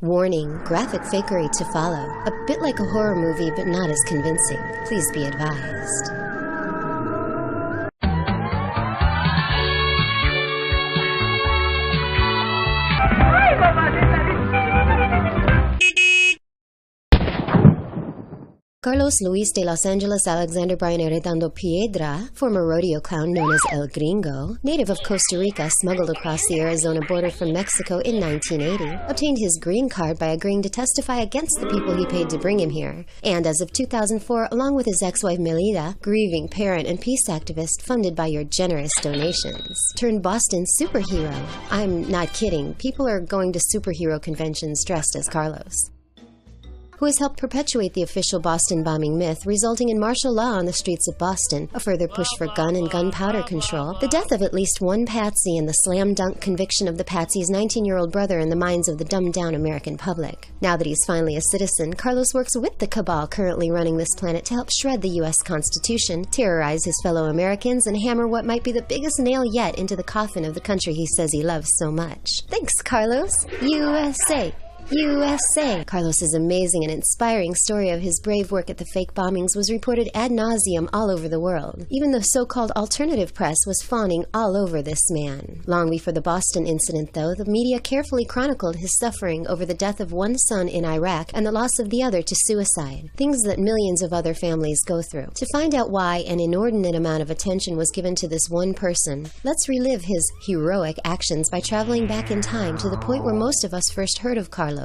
Warning, graphic fakery to follow. A bit like a horror movie, but not as convincing. Please be advised. Carlos Luis de Los Angeles Alexander Brian Arredondo Piedra, former rodeo clown known as El Gringo, native of Costa Rica, smuggled across the Arizona border from Mexico in 1980, obtained his green card by agreeing to testify against the people he paid to bring him here, and as of 2004, along with his ex-wife Melida, grieving parent and peace activist funded by your generous donations, turned Boston superhero. I'm not kidding, people are going to superhero conventions dressed as Carlos, who has helped perpetuate the official Boston bombing myth, resulting in martial law on the streets of Boston, a further push for gun and gunpowder control, the death of at least one Patsy, and the slam-dunk conviction of the Patsy's 19-year-old brother in the minds of the dumbed-down American public. Now that he's finally a citizen, Carlos works with the cabal currently running this planet to help shred the U.S. Constitution, terrorize his fellow Americans, and hammer what might be the biggest nail yet into the coffin of the country he says he loves so much. Thanks, Carlos. USA! USA! Carlos's amazing and inspiring story of his brave work at the fake bombings was reported ad nauseum all over the world. Even the so-called alternative press was fawning all over this man. Long before the Boston incident, though, the media carefully chronicled his suffering over the death of one son in Iraq and the loss of the other to suicide, things that millions of other families go through. To find out why an inordinate amount of attention was given to this one person, let's relive his heroic actions by traveling back in time to the point where most of us first heard of Carlos.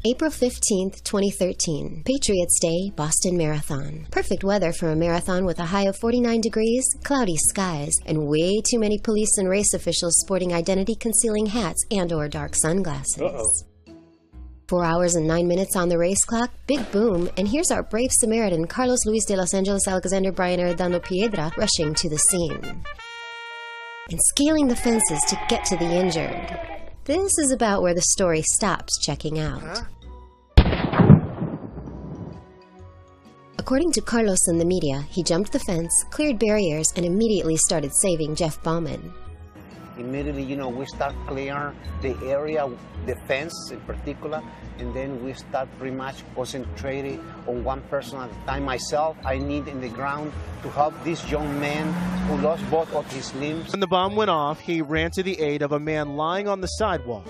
April 15th, 2013. Patriots Day, Boston Marathon. Perfect weather for a marathon with a high of 49 degrees, cloudy skies, and way too many police and race officials sporting identity-concealing hats and/or dark sunglasses. 4 hours and 9 minutes on the race clock, big boom, and here's our brave Samaritan, Carlos Luis de Los Angeles Alexander Brian Arredondo Piedra, rushing to the scene and scaling the fences to get to the injured. This is about where the story stops checking out. According to Carlos and the media, he jumped the fence, cleared barriers, and immediately started saving Jeff Bauman. Immediately, we start clearing the area, the fence in particular, and then we start pretty much concentrating on one person at a time. Myself, I need in the ground to help this young man who lost both of his limbs. When the bomb went off, he ran to the aid of a man lying on the sidewalk,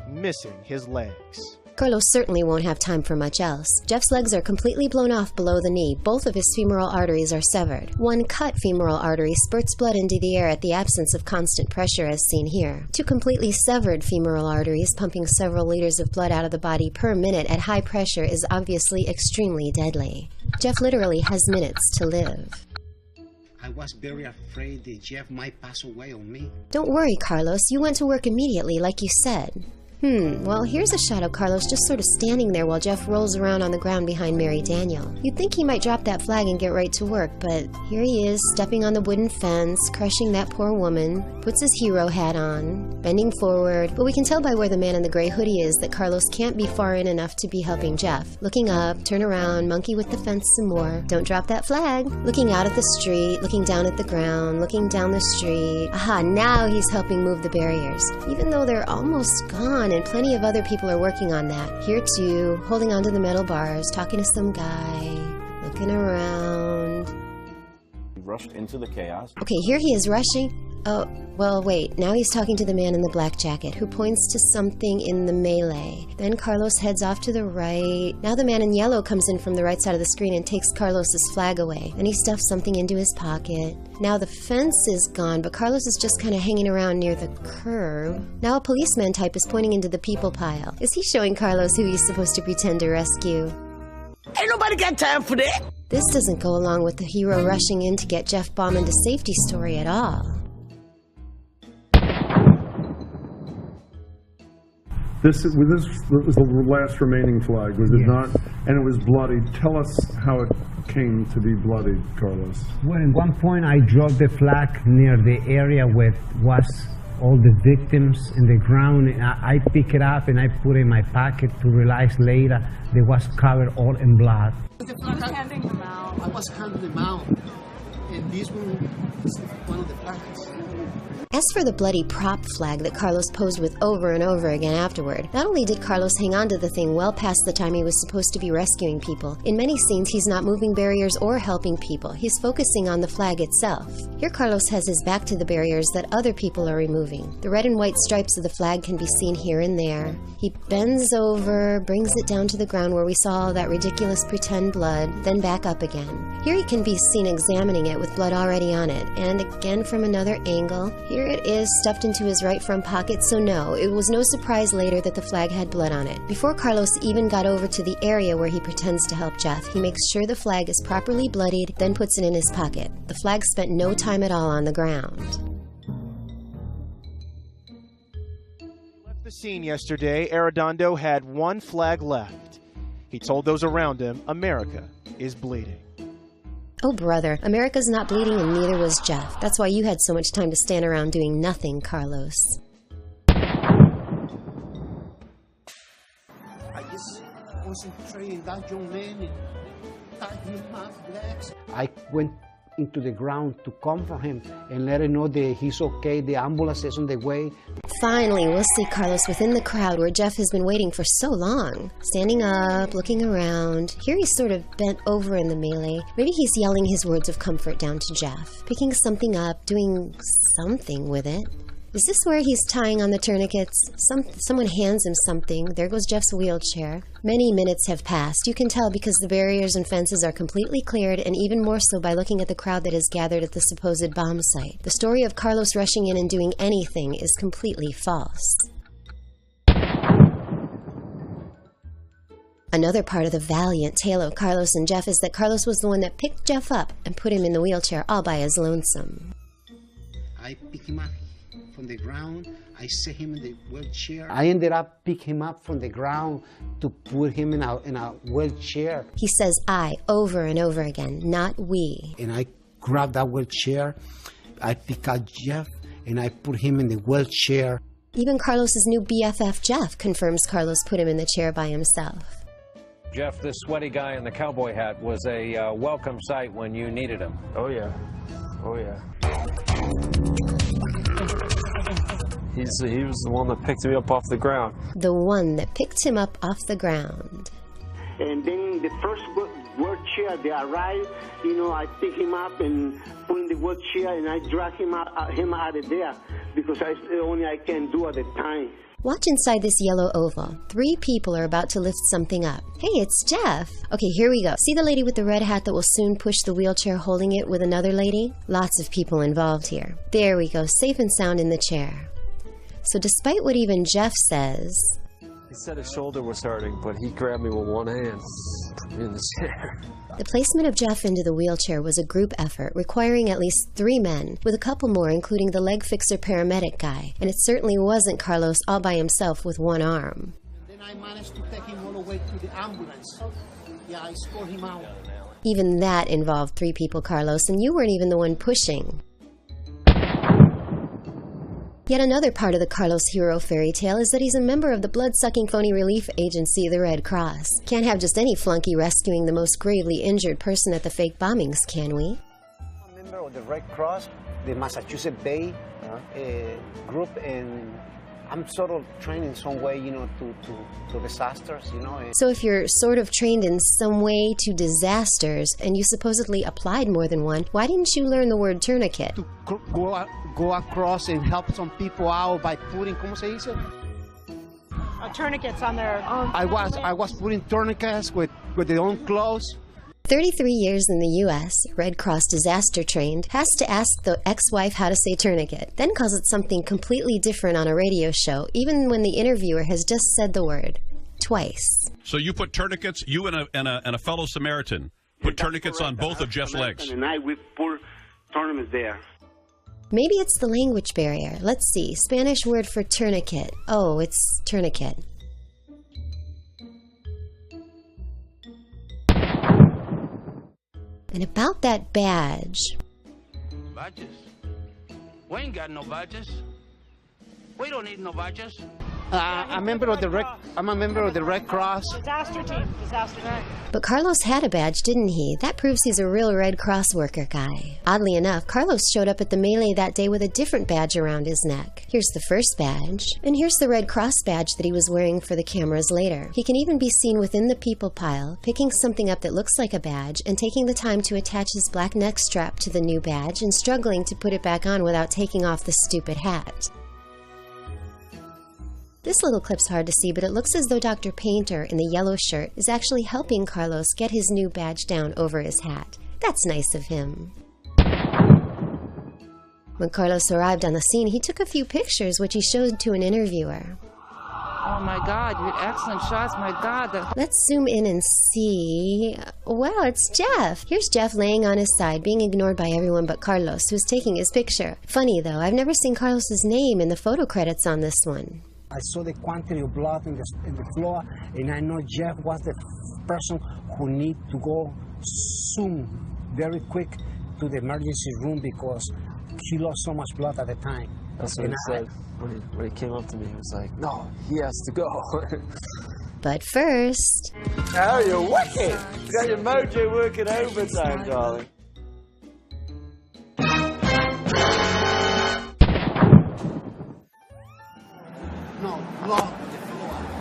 missing his legs. Carlos certainly won't have time for much else. Jeff's legs are completely blown off below the knee. Both of his femoral arteries are severed. One cut femoral artery spurts blood into the air at the absence of constant pressure as seen here. Two completely severed femoral arteries pumping several liters of blood out of the body per minute at high pressure is obviously extremely deadly. Jeff literally has minutes to live. I was very afraid that Jeff might pass away on me. Don't worry, Carlos. You went to work immediately, like you said. Well, here's a shot of Carlos just sort of standing there while Jeff rolls around on the ground behind Mary Daniel. You'd think he might drop that flag and get right to work, but here he is, stepping on the wooden fence, crushing that poor woman, puts his hero hat on, bending forward, but we can tell by where the man in the gray hoodie is that Carlos can't be far in enough to be helping Jeff. Looking up, turn around, monkey with the fence some more, don't drop that flag. Looking out at the street, looking down at the ground, looking down the street. Aha, now he's helping move the barriers, even though they're almost gone. And plenty of other people are working on that. Here too, holding onto the metal bars, talking to some guy, looking around. He rushed into the chaos. Okay, here he is rushing. Oh, well, wait. Now he's talking to the man in the black jacket, who points to something in the melee. Then Carlos heads off to the right. Now the man in yellow comes in from the right side of the screen and takes Carlos's flag away. Then he stuffs something into his pocket. Now the fence is gone, but Carlos is just kind of hanging around near the curb. Now a policeman type is pointing into the people pile. Is he showing Carlos who he's supposed to pretend to rescue? Ain't nobody got time for that! This doesn't go along with the hero rushing in to get Jeff Bauman to safety story at all. This was the last remaining flag, was it not? And it was bloody. Tell us how it came to be bloody, Carlos. Well, at one point I dropped the flag near the area where was all the victims in the ground. And I pick it up and I put it in my pocket to realize later they was covered all in blood. I was handing them out. and this one is one of the flags. As for the bloody prop flag that Carlos posed with over and over again afterward, not only did Carlos hang on to the thing well past the time he was supposed to be rescuing people, in many scenes he's not moving barriers or helping people. He's focusing on the flag itself. Here Carlos has his back to the barriers that other people are removing. The red and white stripes of the flag can be seen here and there. He bends over, brings it down to the ground where we saw all that ridiculous pretend blood, then back up again. Here he can be seen examining it with blood already on it, and again from another angle. Here it is stuffed into his right front pocket, so no, it was no surprise later that the flag had blood on it. Before Carlos even got over to the area where he pretends to help Jeff, he makes sure the flag is properly bloodied, then puts it in his pocket. The flag spent no time at all on the ground. Left the scene yesterday, Arredondo had one flag left. He told those around him, America is bleeding. Oh brother, America's not bleeding and neither was Jeff. That's why you had so much time to stand around doing nothing, Carlos. I just concentrated that young man and tied him up, relax. I went into the ground to comfort him and let him know that he's okay, the ambulance is on the way. Finally, we'll see Carlos within the crowd where Jeff has been waiting for so long. Standing up, looking around. Here he's sort of bent over in the melee. Maybe he's yelling his words of comfort down to Jeff. Picking something up, doing something with it. Is this where he's tying on the tourniquets? Someone hands him something. There goes Jeff's wheelchair. Many minutes have passed. You can tell because the barriers and fences are completely cleared, and even more so by looking at the crowd that is gathered at the supposed bomb site. The story of Carlos rushing in and doing anything is completely false. Another part of the valiant tale of Carlos and Jeff is that Carlos was the one that picked Jeff up and put him in the wheelchair all by his lonesome. I pick him up from the ground. I set him in the wheelchair. I ended up picking him up from the ground to put him in a wheelchair. He says I over and over again, not we. And I grabbed that wheelchair, I pick out Jeff, and I put him in the wheelchair. Even Carlos's new BFF Jeff confirms Carlos put him in the chair by himself. Jeff, this sweaty guy in the cowboy hat was a welcome sight when you needed him. Oh yeah, oh yeah. He was the one that picked me up off the ground. The one that picked him up off the ground. And then the first wheelchair, they arrived, I pick him up and put in the wheelchair and I drag him out of there because that's the only I can do at the time. Watch inside this yellow oval. 3 people are about to lift something up. Hey, it's Jeff. Okay, here we go. See the lady with the red hat that will soon push the wheelchair holding it with another lady? Lots of people involved here. There we go, safe and sound in the chair. So despite what even Jeff says... He said his shoulder was hurting, but he grabbed me with one hand in the chair. The placement of Jeff into the wheelchair was a group effort requiring at least 3 men, with a couple more including the leg fixer paramedic guy. And it certainly wasn't Carlos all by himself with one arm. Then I managed to take him all the way to the ambulance. Yeah, I escorted him out. Even that involved 3 people, Carlos, and you weren't even the one pushing. Yet another part of the Carlos hero fairy tale is that he's a member of the blood-sucking phony relief agency, the Red Cross. Can't have just any flunky rescuing the most gravely injured person at the fake bombings, can we? I'm a member of the Red Cross, the Massachusetts Bay group, and I'm sort of trained in some way, to disasters, So if you're sort of trained in some way to disasters, and you supposedly applied more than one, why didn't you learn the word tourniquet? To go across and help some people out by putting, ¿cómo se dice? Tourniquets on their own. I was putting tourniquets with their own clothes. 33 years in the U.S., Red Cross disaster trained, has to ask the ex-wife how to say tourniquet, then calls it something completely different on a radio show, even when the interviewer has just said the word twice. So you put tourniquets, you and a fellow Samaritan, put tourniquets on both of Jeff's legs. And we put tourniquets there. Maybe it's the language barrier. Let's see. Spanish word for tourniquet. Oh, it's tourniquet. And about that badge. Badges? We ain't got no badges. We don't need no badges. I'm a member of the Red Cross. Disaster team. Disaster team. But Carlos had a badge, didn't he? That proves he's a real Red Cross worker guy. Oddly enough, Carlos showed up at the melee that day with a different badge around his neck. Here's the first badge, and here's the Red Cross badge that he was wearing for the cameras later. He can even be seen within the people pile, picking something up that looks like a badge and taking the time to attach his black neck strap to the new badge and struggling to put it back on without taking off the stupid hat. This little clip's hard to see, but it looks as though Dr. Painter in the yellow shirt is actually helping Carlos get his new badge down over his hat. That's nice of him. When Carlos arrived on the scene, he took a few pictures, which he showed to an interviewer. Oh my God, you had excellent shots, my God. Let's zoom in and see. Wow, it's Jeff. Here's Jeff laying on his side, being ignored by everyone but Carlos, who's taking his picture. Funny though, I've never seen Carlos's name in the photo credits on this one. I saw the quantity of blood in the floor, and I know Jeff was the person who need to go soon, very quick, to the emergency room because he lost so much blood at the time. That's what he said when he came up to me. He was like, no, he has to go. But first... Oh, you're wicked! You got your mojo working overtime, darling.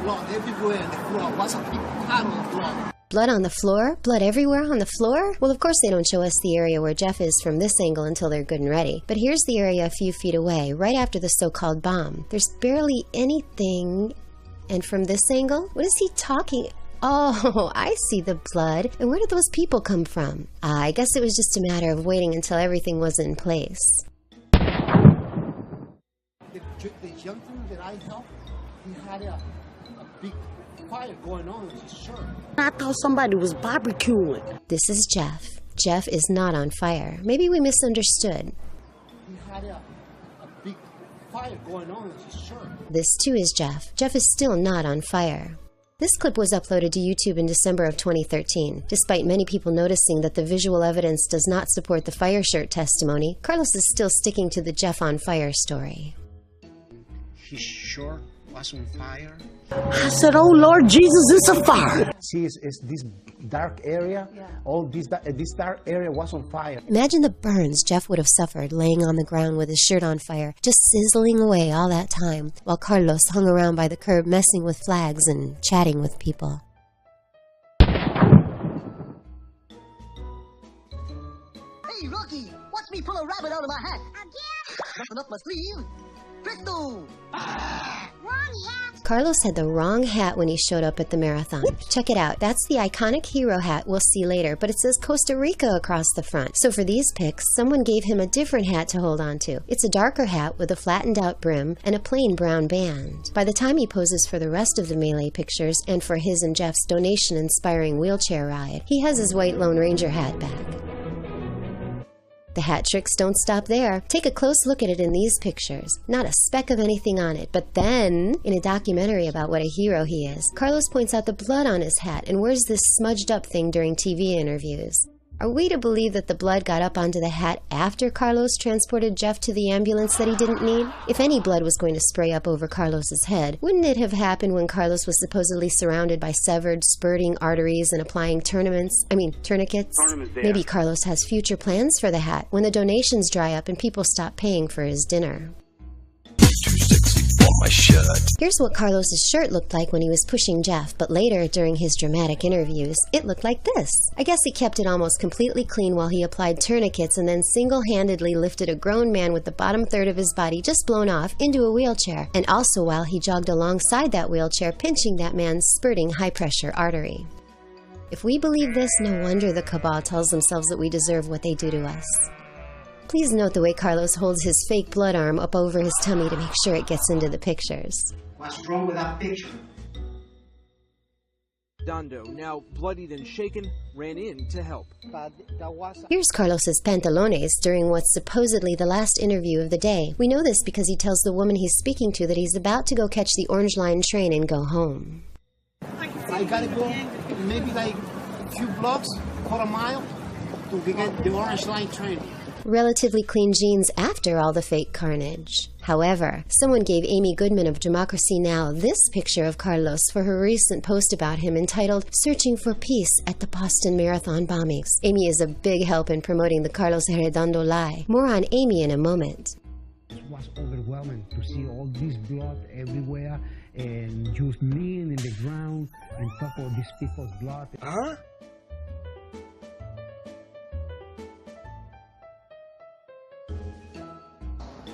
Blood everywhere on the floor. What's a big puddle of blood? Blood on the floor? Blood everywhere on the floor? Well, of course they don't show us the area where Jeff is from this angle until they're good and ready. But here's the area a few feet away, right after the so-called bomb. There's barely anything. And from this angle? What is he talking? Oh, I see the blood. And where did those people come from? I guess it was just a matter of waiting until everything was in place. The gentleman that I helped, he had a big fire going on in his shirt. I thought somebody was barbecuing. This is Jeff. Jeff is not on fire. Maybe we misunderstood. He had a big fire going on in his shirt. This too is Jeff. Jeff is still not on fire. This clip was uploaded to YouTube in December of 2013. Despite many people noticing that the visual evidence does not support the fire shirt testimony, Carlos is still sticking to the Jeff on fire story. His shirt was on fire. I said, oh Lord Jesus, it's a fire. See, it's this dark area. Yeah. All this dark area was on fire. Imagine the burns Jeff would have suffered laying on the ground with his shirt on fire, just sizzling away all that time, while Carlos hung around by the curb messing with flags and chatting with people. Hey, Rocky, watch me pull a rabbit out of my hat. Again? Nothing up my sleeve. Presto! Wrong hat. Carlos had the wrong hat when he showed up at the marathon. Check it out. That's the iconic hero hat we'll see later, but it says Costa Rica across the front. So for these pics, someone gave him a different hat to hold on to. It's a darker hat with a flattened out brim and a plain brown band. By the time he poses for the rest of the melee pictures and for his and Jeff's donation-inspiring wheelchair ride, he has his white Lone Ranger hat back. The hat tricks don't stop there. Take a close look at it in these pictures. Not a speck of anything on it. But then, in a documentary about what a hero he is, Carlos points out the blood on his hat and wears this smudged up thing during TV interviews. Are we to believe that the blood got up onto the hat after Carlos transported Jeff to the ambulance that he didn't need? If any blood was going to spray up over Carlos's head, wouldn't it have happened when Carlos was supposedly surrounded by severed, spurting arteries and applying tourniquets? Maybe Carlos has future plans for the hat when the donations dry up and people stop paying for his dinner. My shirt. Here's what Carlos's shirt looked like when he was pushing Jeff, but later, during his dramatic interviews, it looked like this. I guess he kept it almost completely clean while he applied tourniquets and then single-handedly lifted a grown man with the bottom third of his body just blown off into a wheelchair, and also while he jogged alongside that wheelchair, pinching that man's spurting high-pressure artery. If we believe this, no wonder the cabal tells themselves that we deserve what they do to us. Please note the way Carlos holds his fake blood arm up over his tummy to make sure it gets into the pictures. What's wrong with that picture? Arredondo, now bloodied and shaken, ran in to help. Here's Carlos's pantalones during what's supposedly the last interview of the day. We know this because he tells the woman he's speaking to that he's about to go catch the Orange Line train and go home. I gotta go maybe like a few blocks, quarter mile, to get the Orange Line train. relatively clean jeans after all the fake carnage. However, someone gave Amy Goodman of Democracy Now! This picture of Carlos for her recent post about him entitled, "Searching for Peace at the Boston Marathon Bombings." Amy is a big help in promoting the Carlos Arredondo lie. More on Amy in a moment. It was overwhelming to see all this blood everywhere and just kneeling in the ground on top of these people's blood. Huh?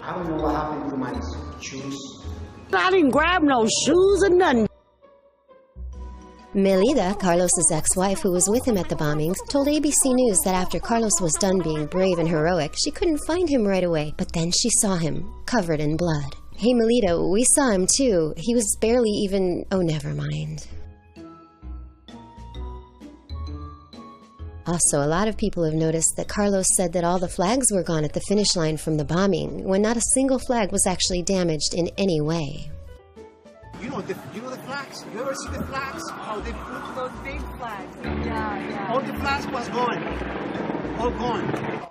I don't know what happened to my shoes. I didn't grab no shoes or nothing. Melida, Carlos's ex-wife who was with him at the bombings, told ABC News that after Carlos was done being brave and heroic, she couldn't find him right away, but then she saw him, covered in blood. Hey Melida, we saw him too. He was barely even... oh, never mind. Also, a lot of people have noticed that Carlos said that all the flags were gone at the finish line from the bombing, when not a single flag was actually damaged in any way. You know the flags? You ever see the flags? How they put those big flags. Yeah. All the flags was gone. All gone.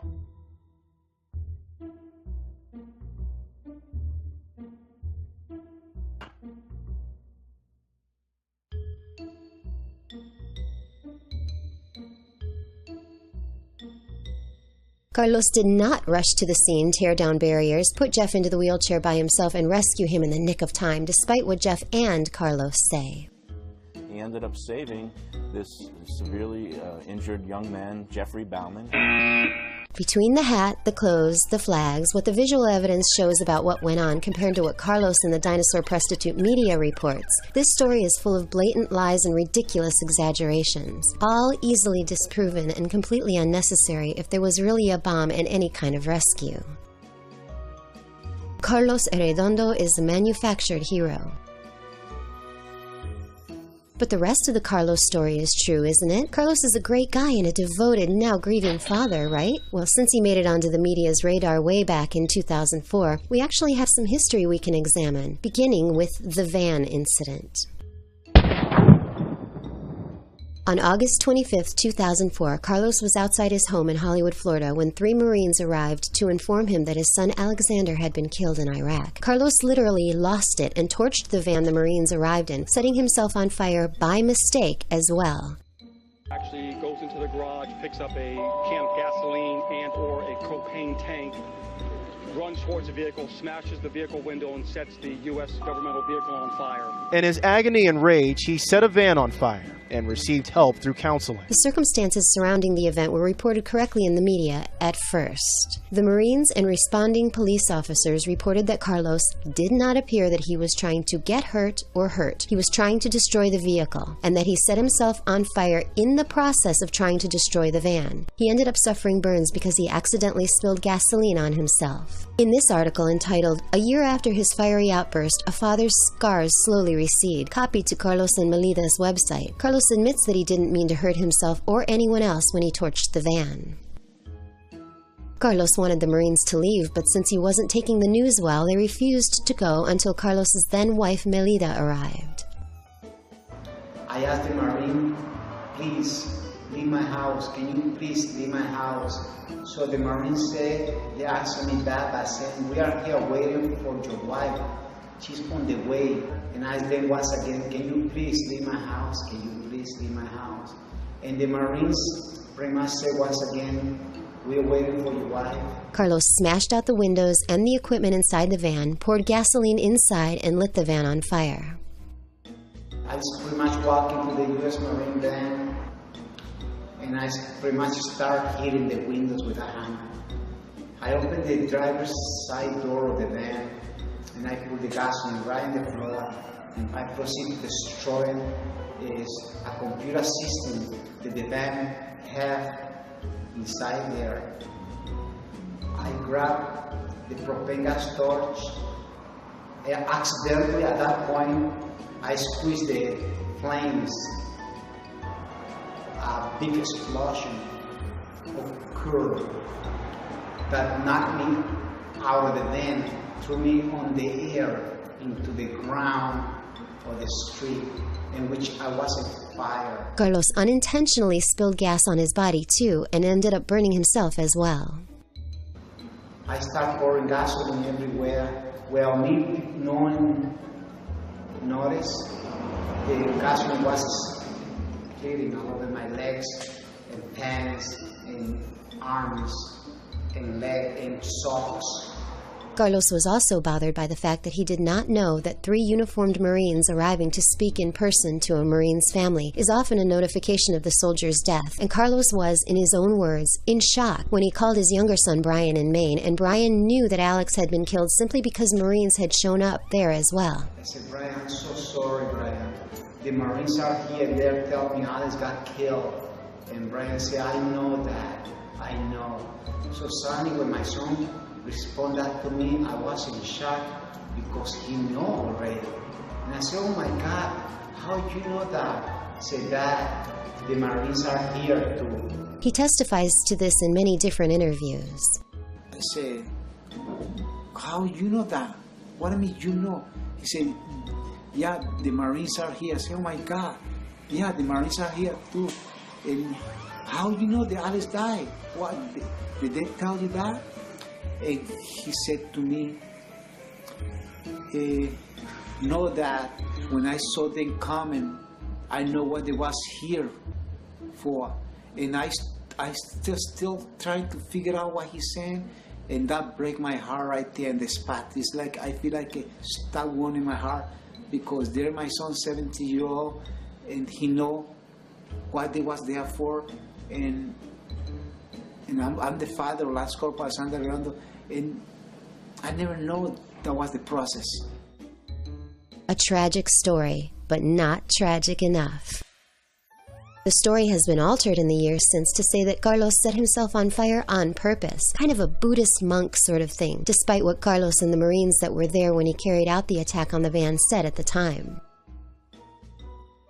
Carlos did not rush to the scene, tear down barriers, put Jeff into the wheelchair by himself, and rescue him in the nick of time, despite what Jeff and Carlos say. He ended up saving this severely injured young man, Jeffrey Bauman. Between the hat, the clothes, the flags, what the visual evidence shows about what went on compared to what Carlos and the dinosaur prostitute media reports, this story is full of blatant lies and ridiculous exaggerations, all easily disproven and completely unnecessary if there was really a bomb and any kind of rescue. Carlos Arredondo is a manufactured hero. But the rest of the Carlos story is true, isn't it? Carlos is a great guy and a devoted, now grieving father, right? Well, since he made it onto the media's radar way back in 2004, we actually have some history we can examine, beginning with the van incident. On August 25, 2004, Carlos was outside his home in Hollywood, Florida, when 3 Marines arrived to inform him that his son Alexander had been killed in Iraq. Carlos literally lost it and torched the van the Marines arrived in, setting himself on fire by mistake as well. Actually goes into the garage, picks up a can of gasoline and or a propane tank, runs towards the vehicle, smashes the vehicle window, and sets the U.S. governmental vehicle on fire. In his agony and rage, he set a van on fire and received help through counseling. The circumstances surrounding the event were reported correctly in the media at first. The Marines and responding police officers reported that Carlos did not appear that he was trying to get hurt or hurt. He was trying to destroy the vehicle, and that he set himself on fire in the process of trying to destroy the van. He ended up suffering burns because he accidentally spilled gasoline on himself. In this article entitled, "A Year After His Fiery Outburst, a Father's Scars Slowly Recede," copied to Carlos and Melida's website, Carlos admits that he didn't mean to hurt himself or anyone else when he torched the van. Carlos wanted the Marines to leave, but since he wasn't taking the news well, they refused to go until Carlos's then-wife Melida arrived. I asked the Marine, please, leave my house. Can you please leave my house? So the Marine said, they asked me back, I said, we are here waiting for your wife. She's on the way. And I asked them once again, can you please leave my house? Can you please leave my house? And the Marines pretty much said once again, we're waiting for your wife. Carlos smashed out the windows and the equipment inside the van, poured gasoline inside, and lit the van on fire. I was pretty much walking to the U.S. Marine van, and I pretty much started hitting the windows with a hammer. I opened the driver's side door of the van, and I put the gasoline right in the floor, and I proceeded destroying a computer system that the van had inside there. I grabbed the propane gas torch, and accidentally at that point, I squeezed the flames. A big explosion occurred that knocked me out of the van, threw me on the air into the ground of the street in which I was on fire. Carlos unintentionally spilled gas on his body too and ended up burning himself as well. I start pouring gasoline everywhere. Well, me notice the gasoline was bleeding all over my legs and pants and arms and leg and socks. Carlos was also bothered by the fact that he did not know that 3 uniformed Marines arriving to speak in person to a Marine's family is often a notification of the soldier's death, and Carlos was, in his own words, in shock when he called his younger son Brian in Maine, and Brian knew that Alex had been killed simply because Marines had shown up there as well. I said, Brian, I'm so sorry, Brian. The Marines are here, they're telling me Alex got killed. And Brian said, I know that, I know. So suddenly when my son responded to me, I was in shock because he knew already. And I said, oh my God, how do you know that? He said, Dad, the Marines are here too. He testifies to this in many different interviews. I said, how you know that? What do you mean you know? He said, yeah, the Marines are here. I said, oh my God, yeah, the Marines are here too. And how you know that Alex died? What, did they tell you that? And he said to me, know that when I saw them coming, I know what they was here for. And I still trying to figure out what he's saying, and that break my heart right there in the spot. It's like I feel like a stab wound in my heart because there my son, 70-year-old, and he know what they was there for, and I'm the father of Lance Corporal Alexander Arredondo, and I never know that was the process. A tragic story, but not tragic enough. The story has been altered in the years since to say that Carlos set himself on fire on purpose, kind of a Buddhist monk sort of thing, despite what Carlos and the Marines that were there when he carried out the attack on the van said at the time.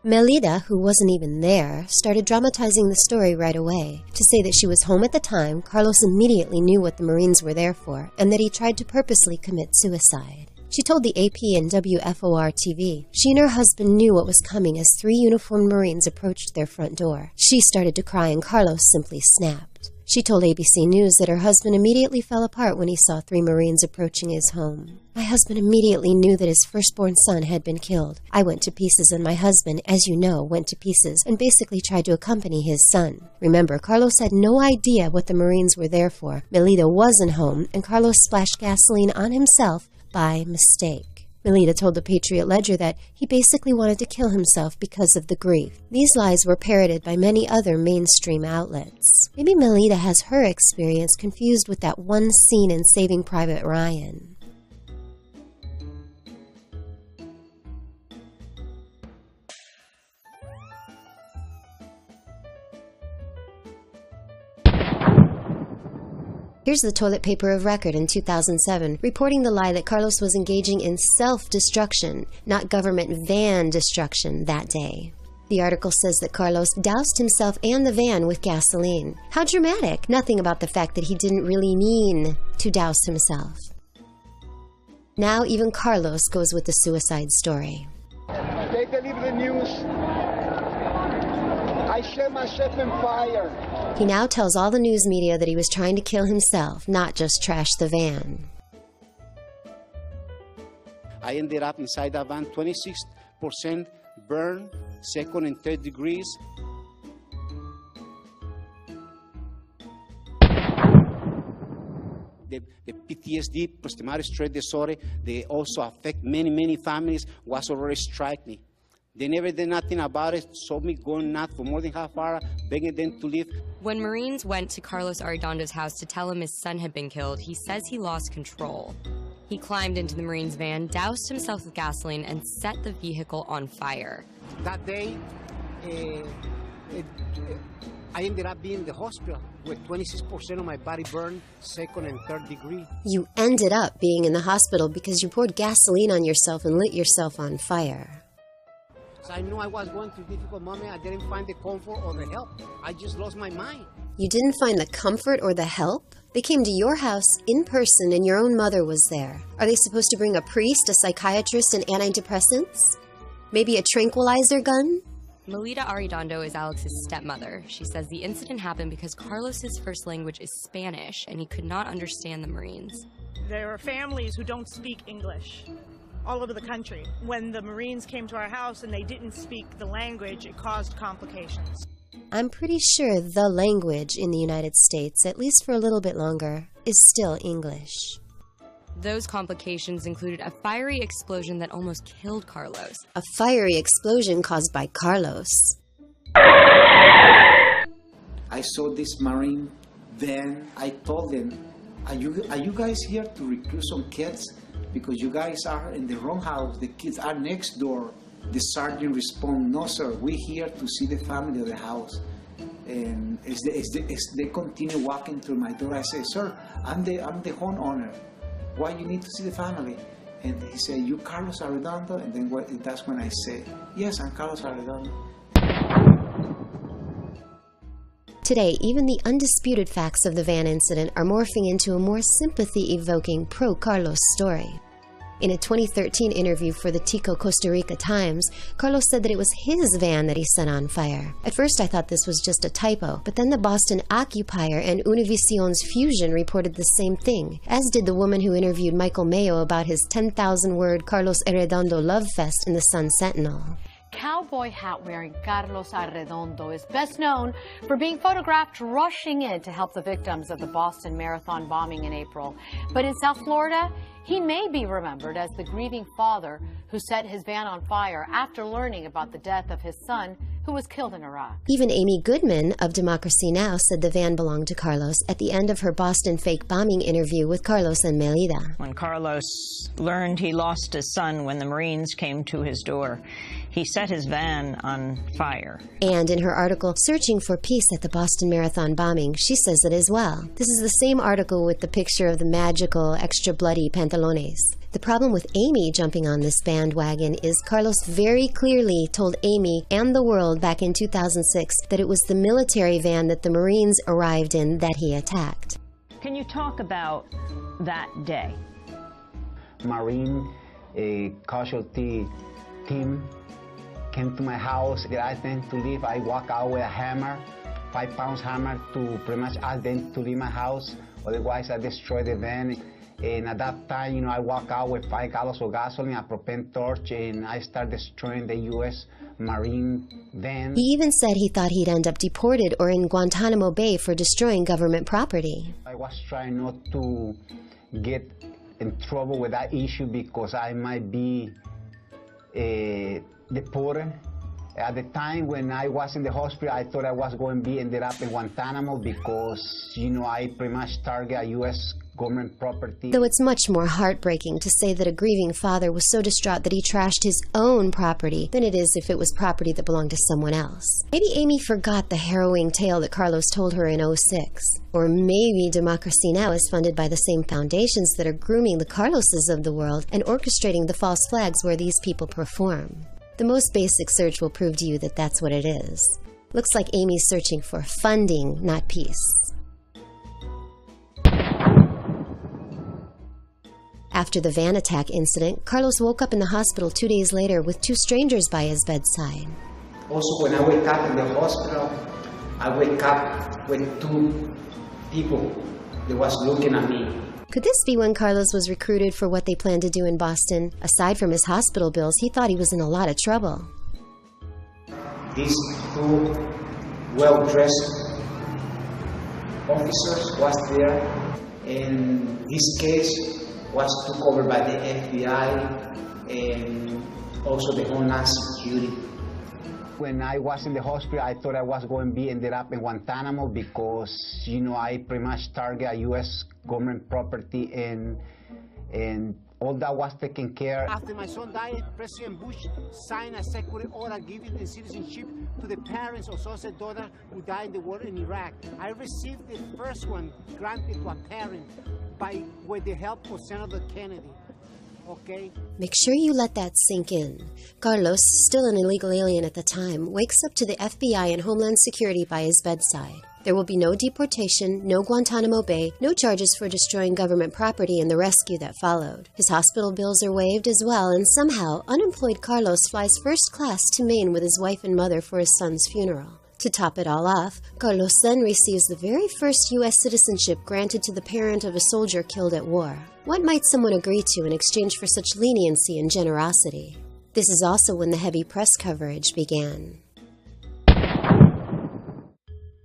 Melida, who wasn't even there, started dramatizing the story right away. To say that she was home at the time, Carlos immediately knew what the Marines were there for, and that he tried to purposely commit suicide. She told the AP and WFOR-TV she and her husband knew what was coming as 3 uniformed Marines approached their front door. She started to cry and Carlos simply snapped. She told ABC News that her husband immediately fell apart when he saw 3 Marines approaching his home. My husband immediately knew that his firstborn son had been killed. I went to pieces and my husband, as you know, went to pieces and basically tried to accompany his son. Remember, Carlos had no idea what the Marines were there for. Melida wasn't home and Carlos splashed gasoline on himself by mistake. Melida told the Patriot Ledger that he basically wanted to kill himself because of the grief. These lies were parroted by many other mainstream outlets. Maybe Melida has her experience confused with that one scene in Saving Private Ryan. Here's the toilet paper of record in 2007, reporting the lie that Carlos was engaging in self-destruction, not government van destruction, that day. The article says that Carlos doused himself and the van with gasoline. How dramatic! Nothing about the fact that he didn't really mean to douse himself. Now even Carlos goes with the suicide story. They believe the news. I set myself on fire. He now tells all the news media that he was trying to kill himself, not just trash the van. I ended up inside that van, 26% burn, 2nd and 3rd degrees. The PTSD, post-traumatic stress disorder, they also affect many families, was already striking me. They never did nothing about it, saw me going nuts for more than half hour, begging them to leave. When Marines went to Carlos Arredondo's house to tell him his son had been killed, he says he lost control. He climbed into the Marines' van, doused himself with gasoline, and set the vehicle on fire. That day, I ended up being in the hospital with 26% of my body burned, 2nd and 3rd degree. You ended up being in the hospital because you poured gasoline on yourself and lit yourself on fire. So I knew I was going through a difficult moment. I didn't find the comfort or the help. I just lost my mind. You didn't find the comfort or the help? They came to your house in person and your own mother was there. Are they supposed to bring a priest, a psychiatrist, and antidepressants? Maybe a tranquilizer gun? Melita Arredondo is Alex's stepmother. She says the incident happened because Carlos's first language is Spanish and he could not understand the Marines. There are families who don't speak English all over the country. When the Marines came to our house and they didn't speak the language, it caused complications. I'm pretty sure the language in the United States, at least for a little bit longer, is still English. Those complications included a fiery explosion that almost killed Carlos. A fiery explosion caused by Carlos. I saw this Marine van. I told them, are you guys here to recruit some kids? Because you guys are in the wrong house. The kids are next door. The sergeant responded, no sir, we're here to see the family of the house. And as they continue walking through my door, I say, sir, I'm the homeowner. Why you need to see the family? And he said, you Carlos Arredondo? And then that's when I say, yes, I'm Carlos Arredondo. Today, even the undisputed facts of the van incident are morphing into a more sympathy-evoking pro-Carlos story. In a 2013 interview for the Tico Costa Rica Times, Carlos said that it was his van that he set on fire. At first I thought this was just a typo, but then the Boston Occupier and Univision's Fusion reported the same thing, as did the woman who interviewed Michael Mayo about his 10,000-word Carlos Arredondo love fest in the Sun Sentinel. Cowboy hat-wearing Carlos Arredondo is best known for being photographed rushing in to help the victims of the Boston Marathon bombing in April. But in South Florida, he may be remembered as the grieving father who set his van on fire after learning about the death of his son, who was killed in Iraq. Even Amy Goodman of Democracy Now! Said the van belonged to Carlos at the end of her Boston fake bombing interview with Carlos and Melida. When Carlos learned he lost his son when the Marines came to his door, he set his van on fire. And in her article, Searching for Peace at the Boston Marathon Bombing, she says it as well. This is the same article with the picture of the magical, extra bloody pantalones. The problem with Amy jumping on this bandwagon is Carlos very clearly told Amy and the world back in 2006 that it was the military van that the Marines arrived in that he attacked. Can you talk about that day? Marine casualty team came to my house. I tend to leave. I walk out with a hammer, 5-pound hammer, to pretty much ask them to leave my house. Otherwise, I destroy the van. And at that time, I walk out with 5 gallons of gasoline, a propane torch, and I start destroying the U.S. Marine van. He even said he thought he'd end up deported or in Guantanamo Bay for destroying government property. I was trying not to get in trouble with that issue because I might be deported. At the time when I was in the hospital, I thought I was going to be ended up in Guantanamo because, I pretty much target a U.S. government property. Though it's much more heartbreaking to say that a grieving father was so distraught that he trashed his own property than it is if it was property that belonged to someone else. Maybe Amy forgot the harrowing tale that Carlos told her in 2006. Or maybe Democracy Now! Is funded by the same foundations that are grooming the Carloses of the world and orchestrating the false flags where these people perform. The most basic search will prove to you that that's what it is. Looks like Amy's searching for funding, not peace. After the van attack incident, Carlos woke up in the hospital 2 days later with 2 strangers by his bedside. Also, when I wake up in the hospital, I wake up with 2 people that was looking at me. Could this be when Carlos was recruited for what they planned to do in Boston? Aside from his hospital bills, he thought he was in a lot of trouble. These 2 well-dressed officers was there, and this case was took over by the FBI and also the Homeland Security. When I was in the hospital, I thought I was going to be ended up in Guantanamo because, I pretty much target a U.S. government property and all that was taken care of. After my son died, President Bush signed a executive order giving the citizenship to the parents of son's daughter who died in the war in Iraq. I received the first one granted to a parent with the help of Senator Kennedy. Okay. Make sure you let that sink in. Carlos, still an illegal alien at the time, wakes up to the FBI and Homeland Security by his bedside. There will be no deportation, no Guantanamo Bay, no charges for destroying government property in the rescue that followed. His hospital bills are waived as well, and somehow, unemployed Carlos flies first class to Maine with his wife and mother for his son's funeral. To top it all off, Carlos then receives the very first U.S. citizenship granted to the parent of a soldier killed at war. What might someone agree to in exchange for such leniency and generosity? This is also when the heavy press coverage began.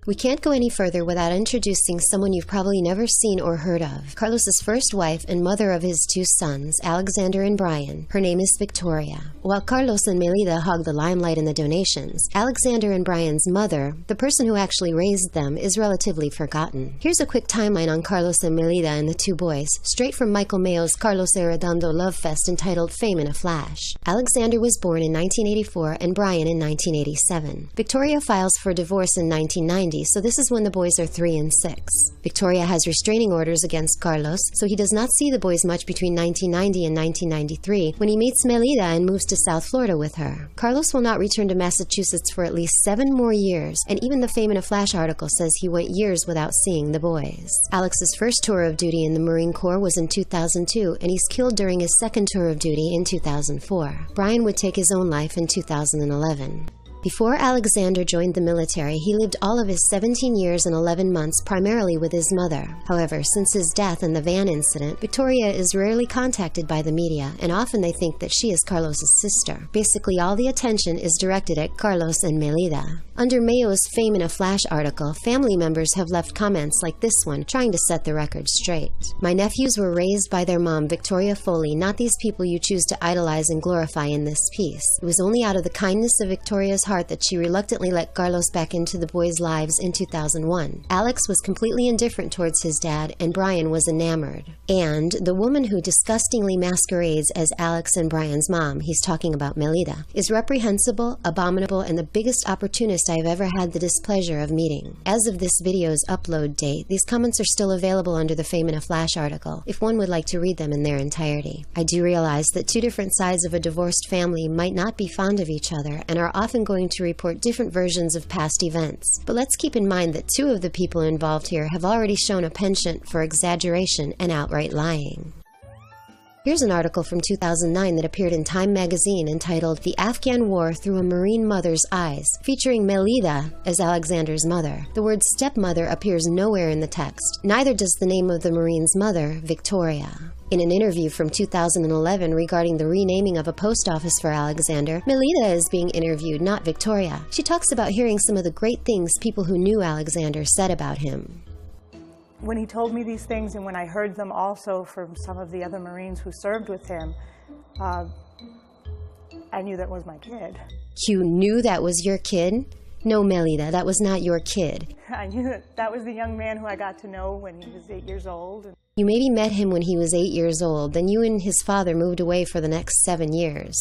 We can't go any further without introducing someone you've probably never seen or heard of. Carlos's first wife and mother of his two sons, Alexander and Brian. Her name is Victoria. While Carlos and Melida hog the limelight in the donations, Alexander and Brian's mother, the person who actually raised them, is relatively forgotten. Here's a quick timeline on Carlos and Melida and the two boys, straight from Michael Mayo's Carlos Arredondo Love Fest entitled Fame in a Flash. Alexander was born in 1984 and Brian in 1987. Victoria files for divorce in 1990. So this is when the boys are 3 and 6. Victoria has restraining orders against Carlos, so he does not see the boys much between 1990 and 1993, when he meets Melida and moves to South Florida with her. Carlos will not return to Massachusetts for at least 7 more years, and even the Fame in a Flash article says he went years without seeing the boys. Alex's first tour of duty in the Marine Corps was in 2002, and he's killed during his second tour of duty in 2004. Brian would take his own life in 2011. Before Alexander joined the military, he lived all of his 17 years and 11 months primarily with his mother. However, since his death and the van incident, Victoria is rarely contacted by the media, and often they think that she is Carlos's sister. Basically, all the attention is directed at Carlos and Melida. Under Mayo's Fame in a Flash article, family members have left comments like this one, trying to set the record straight. My nephews were raised by their mom, Victoria Foley, not these people you choose to idolize and glorify in this piece. It was only out of the kindness of Victoria's heart that she reluctantly let Carlos back into the boys' lives in 2001. Alex was completely indifferent towards his dad, and Brian was enamored. And the woman who disgustingly masquerades as Alex and Brian's mom, he's talking about Melida, is reprehensible, abominable, and the biggest opportunist I've ever had the displeasure of meeting. As of this video's upload date, these comments are still available under the Fame in a Flash article, if one would like to read them in their entirety. I do realize that two different sides of a divorced family might not be fond of each other, and are often going to report different versions of past events. But let's keep in mind that two of the people involved here have already shown a penchant for exaggeration and outright lying. Here's an article from 2009 that appeared in Time magazine entitled The Afghan War Through a Marine Mother's Eyes, featuring Melida as Alexander's mother. The word stepmother appears nowhere in the text. Neither does the name of the Marine's mother, Victoria. In an interview from 2011 regarding the renaming of a post office for Alexander, Melida is being interviewed, not Victoria. She talks about hearing some of the great things people who knew Alexander said about him. When he told me these things, and when I heard them also from some of the other Marines who served with him, I knew that was my kid. You knew that was your kid? No, Melida, that was not your kid. I knew that was the young man who I got to know when he was 8 years old. You maybe met him when he was 8 years old, then you and his father moved away for the next 7 years.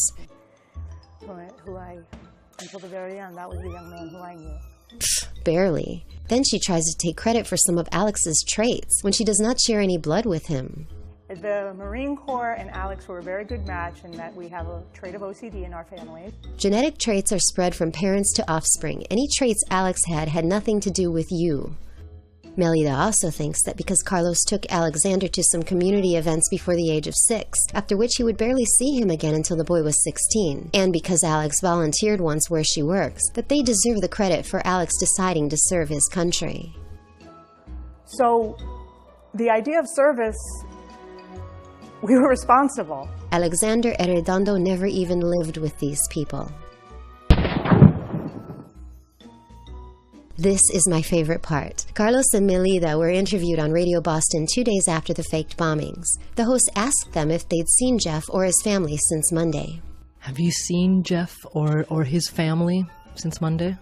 Until the very end, that was the young man who I knew. Barely. Then she tries to take credit for some of Alex's traits, when she does not share any blood with him. The Marine Corps and Alex were a very good match in that we have a trait of OCD in our family. Genetic traits are spread from parents to offspring. Any traits Alex had nothing to do with you. Melida also thinks that because Carlos took Alexander to some community events before the age of 6, after which he would barely see him again until the boy was 16, and because Alex volunteered once where she works, that they deserve the credit for Alex deciding to serve his country. So, the idea of service, we were responsible. Alexander Arredondo never even lived with these people. This is my favorite part. Carlos and Melida were interviewed on Radio Boston 2 days after the faked bombings. The host asked them if they'd seen Jeff or his family since Monday. Have you seen Jeff or his family since Monday?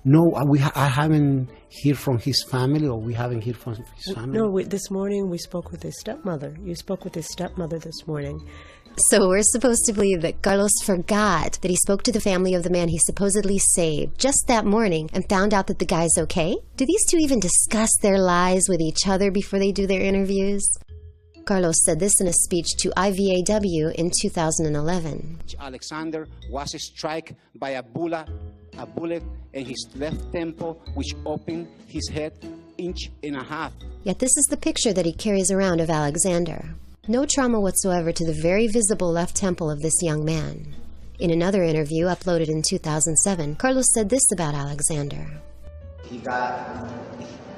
No, I haven't heard from his family, or we haven't heard from his family. No, this morning we spoke with his stepmother. You spoke with his stepmother this morning. So we're supposed to believe that Carlos forgot that he spoke to the family of the man he supposedly saved just that morning and found out that the guy's okay? Do these two even discuss their lives with each other before they do their interviews? Carlos said this in a speech to IVAW in 2011. Alexander was struck by a bullet a bullet in his left temple, which opened his head 1.5 inches. Yet this is the picture that he carries around of Alexander. No trauma whatsoever to the very visible left temple of this young man. In another interview uploaded in 2007, Carlos said this about Alexander. He got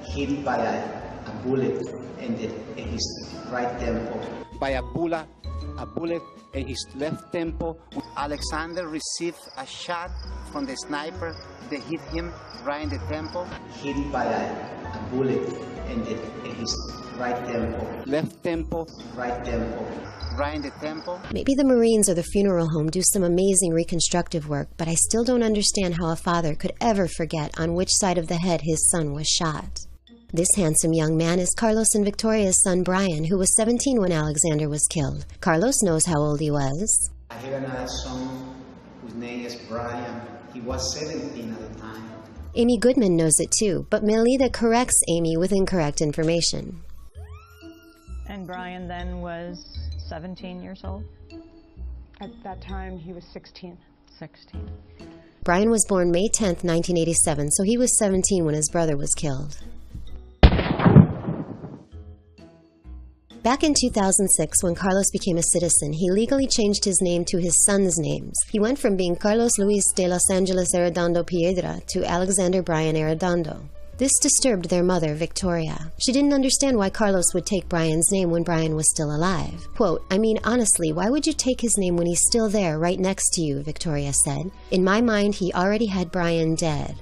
hit by a bullet in his right temple. By a bullet in his left temple. Alexander received a shot from the sniper that hit him right in the temple. Hit by a bullet in his right temple. Left temple. Right temple. Right in the temple. Maybe the Marines or the funeral home do some amazing reconstructive work, but I still don't understand how a father could ever forget on which side of the head his son was shot. This handsome young man is Carlos and Victoria's son Brian, who was 17 when Alexander was killed. Carlos knows how old he was. I have another son whose name is Brian. He was 17 at the time. Amy Goodman knows it too, but Melida corrects Amy with incorrect information. And Brian then was 17 years old? At that time, he was 16. 16. Brian was born May 10th, 1987, so he was 17 when his brother was killed. Back in 2006, when Carlos became a citizen, he legally changed his name to his son's names. He went from being Carlos Luis de Los Angeles Arredondo Piedra to Alexander Brian Arredondo. This disturbed their mother, Victoria. She didn't understand why Carlos would take Brian's name when Brian was still alive. Quote, "I mean, honestly, why would you take his name when he's still there, right next to you?" Victoria said. "In my mind, he already had Brian dead."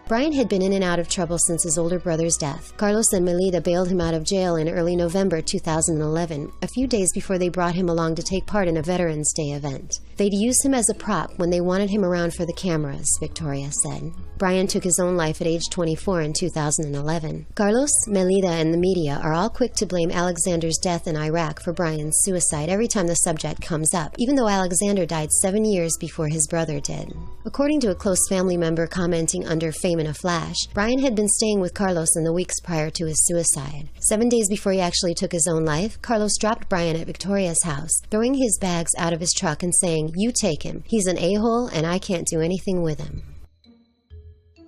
Brian had been in and out of trouble since his older brother's death. Carlos and Melida bailed him out of jail in early November 2011, a few days before they brought him along to take part in a Veterans Day event. They'd use him as a prop when they wanted him around for the cameras, Victoria said. Brian took his own life at age 24 in 2011. Carlos, Melida, and the media are all quick to blame Alexander's death in Iraq for Brian's suicide every time the subject comes up, even though Alexander died 7 years before his brother did. According to a close family member commenting under Fame in a Flash, Brian had been staying with Carlos in the weeks prior to his suicide. 7 days before he actually took his own life, Carlos dropped Brian at Victoria's house, throwing his bags out of his truck and saying, "You take him. He's an a-hole and I can't do anything with him."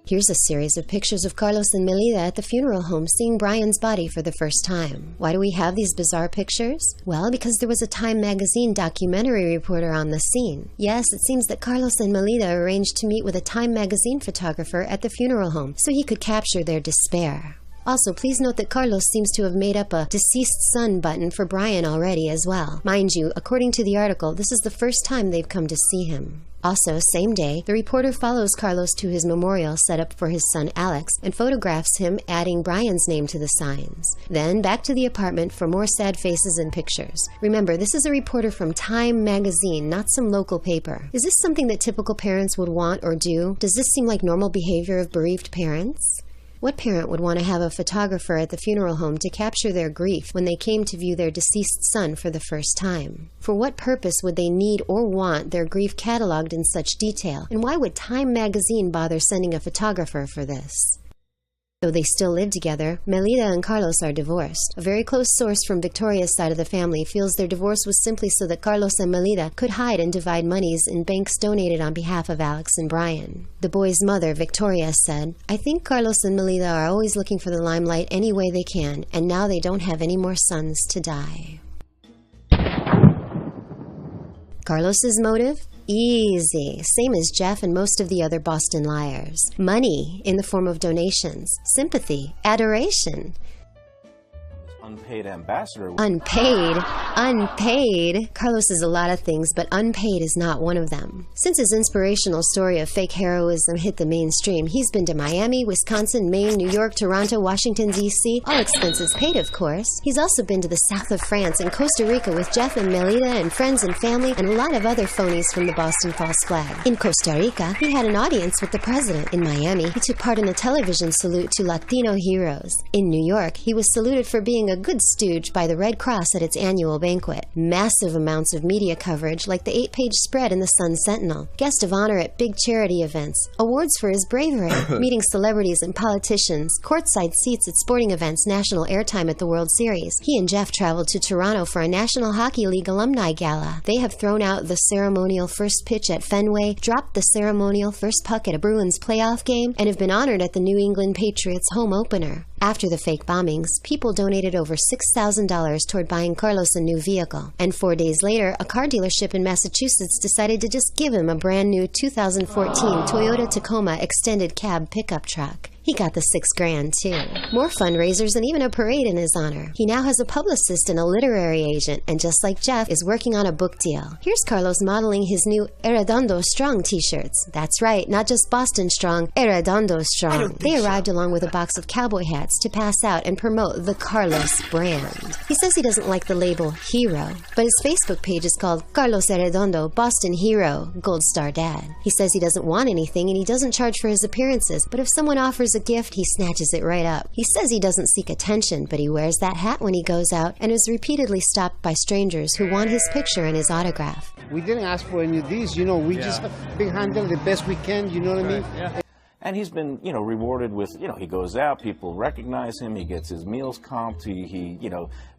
Here's a series of pictures of Carlos and Melida at the funeral home seeing Brian's body for the first time. Why do we have these bizarre pictures? Well, because there was a Time magazine documentary reporter on the scene. Yes, it seems that Carlos and Melida arranged to meet with a Time magazine photographer at the funeral home so he could capture their despair. Also, please note that Carlos seems to have made up a deceased son button for Brian already as well. Mind you, according to the article, this is the first time they've come to see him. Also, same day, the reporter follows Carlos to his memorial set up for his son Alex and photographs him adding Brian's name to the signs. Then back to the apartment for more sad faces and pictures. Remember, this is a reporter from Time magazine, not some local paper. Is this something that typical parents would want or do? Does this seem like normal behavior of bereaved parents? What parent would want to have a photographer at the funeral home to capture their grief when they came to view their deceased son for the first time? For what purpose would they need or want their grief cataloged in such detail? And why would Time magazine bother sending a photographer for this? Though they still live together, Melida and Carlos are divorced. A very close source from Victoria's side of the family feels their divorce was simply so that Carlos and Melida could hide and divide monies in banks donated on behalf of Alex and Brian. The boy's mother, Victoria, said, "I think Carlos and Melida are always looking for the limelight any way they can, and now they don't have any more sons to die." Carlos's motive? Easy. Same as Jeff and most of the other Boston liars. Money in the form of donations. Sympathy. Adoration. Unpaid ambassador. Unpaid. Carlos is a lot of things, but unpaid is not one of them. Since his inspirational story of fake heroism hit the mainstream, he's been to Miami, Wisconsin, Maine, New York, Toronto, Washington, D.C., all expenses paid, of course. He's also been to the south of France and Costa Rica with Jeff and Melida and friends and family and a lot of other phonies from the Boston false flag. In Costa Rica, he had an audience with the president. In Miami, he took part in a television salute to Latino heroes. In New York, he was saluted for being a a good stooge by the Red Cross at its annual banquet. Massive amounts of media coverage like the 8-page spread in the Sun Sentinel. Guest of honor at big charity events. Awards for his bravery. Meeting celebrities and politicians. Courtside seats at sporting events. National airtime at the World Series. He and Jeff traveled to Toronto for a National Hockey League alumni gala. They have thrown out the ceremonial first pitch at Fenway, dropped the ceremonial first puck at a Bruins playoff game, and have been honored at the New England Patriots home opener. After the fake bombings, people donated over $6,000 toward buying Carlos a new vehicle. And 4 days later, a car dealership in Massachusetts decided to just give him a brand new 2014 Toyota Tacoma extended cab pickup truck. He got the $6,000 too. More fundraisers and even a parade in his honor. He now has a publicist and a literary agent, and just like Jeff, is working on a book deal. Here's Carlos modeling his new Arredondo Strong t-shirts. That's right, not just Boston Strong, Arredondo Strong. They arrived along with a box of cowboy hats to pass out and promote the Carlos brand. He says he doesn't like the label Hero, but his Facebook page is called Carlos Arredondo, Boston Hero, Gold Star Dad. He says he doesn't want anything and he doesn't charge for his appearances, but if someone offers a gift, he snatches it right up. He says he doesn't seek attention, but he wears that hat when he goes out and is repeatedly stopped by strangers who want his picture and his autograph. We didn't ask for any of these, we just have been handling the best we can, you know what I mean? Yeah. And he's been, rewarded with, he goes out, people recognize him, he gets his meals comped, he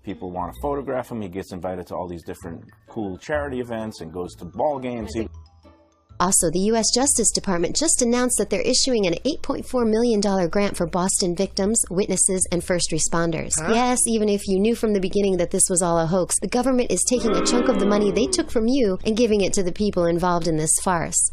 people want to photograph him, he gets invited to all these different cool charity events and goes to ball games. Also, the U.S. Justice Department just announced that they're issuing an $8.4 million grant for Boston victims, witnesses, and first responders. Huh? Yes, even if you knew from the beginning that this was all a hoax, the government is taking a chunk of the money they took from you and giving it to the people involved in this farce.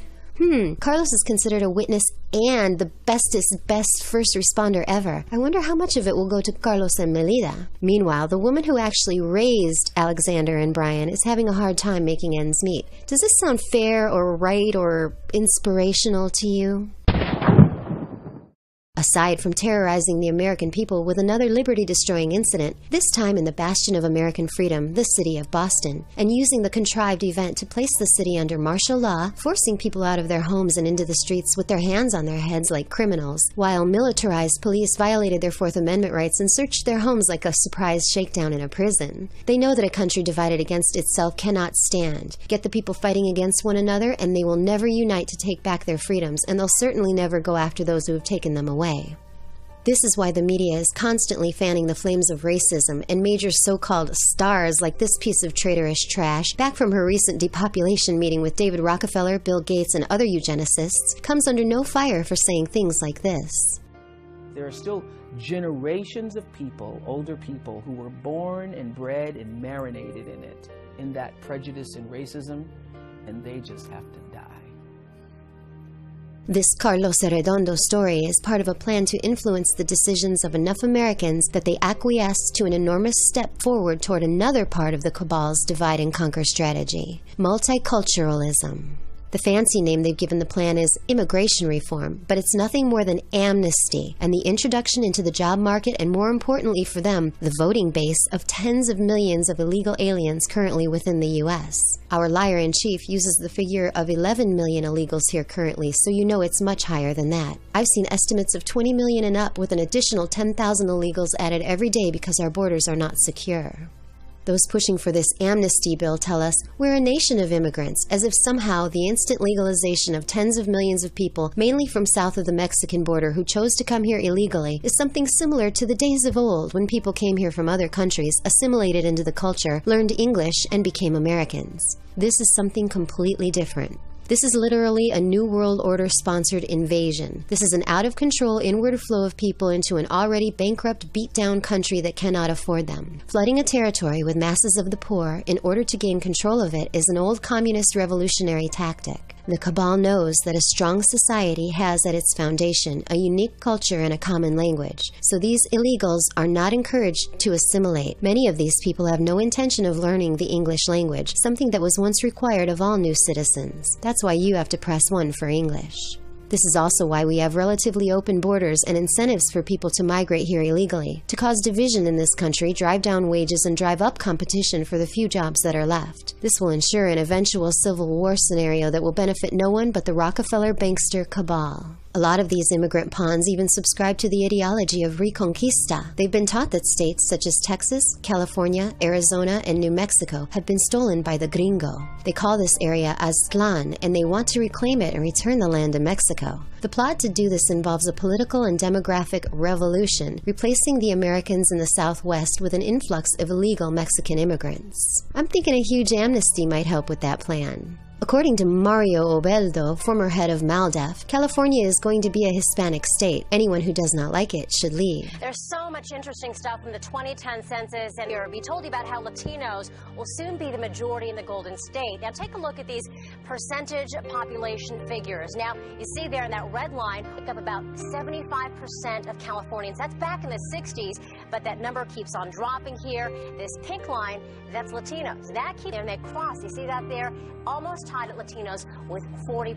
Carlos is considered a witness and the best first responder ever. I wonder how much of it will go to Carlos and Melida. Meanwhile, the woman who actually raised Alexander and Brian is having a hard time making ends meet. Does this sound fair or right or inspirational to you? Aside from terrorizing the American people with another liberty-destroying incident, this time in the bastion of American freedom, the city of Boston, and using the contrived event to place the city under martial law, forcing people out of their homes and into the streets with their hands on their heads like criminals, while militarized police violated their Fourth Amendment rights and searched their homes like a surprise shakedown in a prison. They know that a country divided against itself cannot stand. Get the people fighting against one another, and they will never unite to take back their freedoms, and they'll certainly never go after those who have taken them away. This is why the media is constantly fanning the flames of racism, and major so-called stars like this piece of traitorous trash, back from her recent depopulation meeting with David Rockefeller, Bill Gates, and other eugenicists, comes under no fire for saying things like this. There are still generations of people, older people, who were born and bred and marinated in that prejudice and racism, and they just have to die. This Carlos Arredondo story is part of a plan to influence the decisions of enough Americans that they acquiesce to an enormous step forward toward another part of the cabal's divide-and-conquer strategy: multiculturalism. The fancy name they've given the plan is immigration reform, but it's nothing more than amnesty and the introduction into the job market and, more importantly for them, the voting base of tens of millions of illegal aliens currently within the U.S. Our liar-in-chief uses the figure of 11 million illegals here currently, so you know it's much higher than that. I've seen estimates of 20 million and up, with an additional 10,000 illegals added every day because our borders are not secure. Those pushing for this amnesty bill tell us we're a nation of immigrants, as if somehow the instant legalization of tens of millions of people, mainly from south of the Mexican border, who chose to come here illegally, is something similar to the days of old when people came here from other countries, assimilated into the culture, learned English, and became Americans. This is something completely different. This is literally a New World Order-sponsored invasion. This is an out-of-control inward flow of people into an already bankrupt, beat-down country that cannot afford them. Flooding a territory with masses of the poor in order to gain control of it is an old communist revolutionary tactic. The cabal knows that a strong society has at its foundation a unique culture and a common language, so these illegals are not encouraged to assimilate. Many of these people have no intention of learning the English language, something that was once required of all new citizens. That's why you have to press 1 for English. This is also why we have relatively open borders and incentives for people to migrate here illegally, to cause division in this country, drive down wages, and drive up competition for the few jobs that are left. This will ensure an eventual civil war scenario that will benefit no one but the Rockefeller bankster cabal. A lot of these immigrant pawns even subscribe to the ideology of Reconquista. They've been taught that states such as Texas, California, Arizona, and New Mexico have been stolen by the gringo. They call this area Aztlan, and they want to reclaim it and return the land to Mexico. The plot to do this involves a political and demographic revolution, replacing the Americans in the Southwest with an influx of illegal Mexican immigrants. I'm thinking a huge amnesty might help with that plan. According to Mario Obeldo, former head of MALDEF, California is going to be a Hispanic state. Anyone who does not like it should leave. There's so much interesting stuff from the 2010 census, and we told you about how Latinos will soon be the majority in the Golden State. Now take a look at these percentage population figures. Now you see there in that red line, pick up about 75% of Californians. That's back in the 60s, but that number keeps on dropping here. This pink line, that's Latinos. That keeps there, and they cross. You see that there? Almost tied at Latinos with 40%.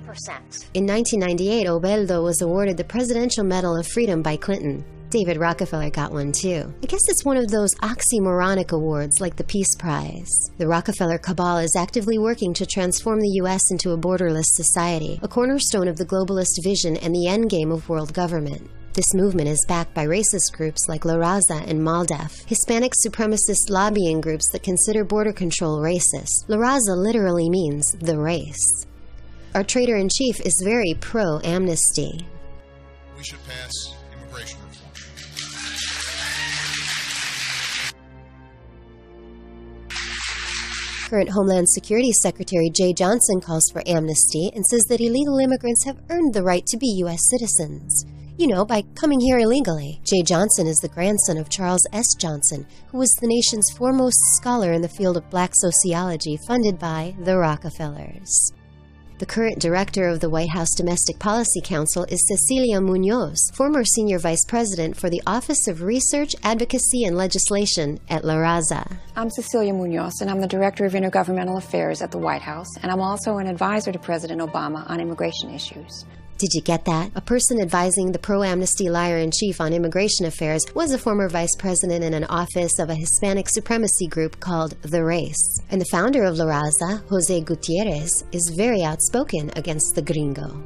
In 1998, Obeldo was awarded the Presidential Medal of Freedom by Clinton. David Rockefeller got one too. I guess it's one of those oxymoronic awards like the Peace Prize. The Rockefeller cabal is actively working to transform the U.S. into a borderless society, a cornerstone of the globalist vision and the endgame of world government. This movement is backed by racist groups like La Raza and MALDEF, Hispanic supremacist lobbying groups that consider border control racist. La Raza literally means the race. Our traitor-in-chief is very pro-amnesty. We should pass immigration reform. Current Homeland Security Secretary Jay Johnson calls for amnesty and says that illegal immigrants have earned the right to be U.S. citizens. You know, by coming here illegally. Jay Johnson is the grandson of Charles S. Johnson, who was the nation's foremost scholar in the field of black sociology, funded by the Rockefellers. The current director of the White House Domestic Policy Council is Cecilia Munoz, former senior vice president for the Office of Research, Advocacy, and Legislation at La Raza. I'm Cecilia Munoz, and I'm the director of intergovernmental affairs at the White House, and I'm also an advisor to President Obama on immigration issues. Did you get that? A person advising the pro-amnesty liar-in-chief on immigration affairs was a former vice president in an office of a Hispanic supremacy group called The Race. And the founder of La Raza, Jose Gutierrez, is very outspoken against the gringo.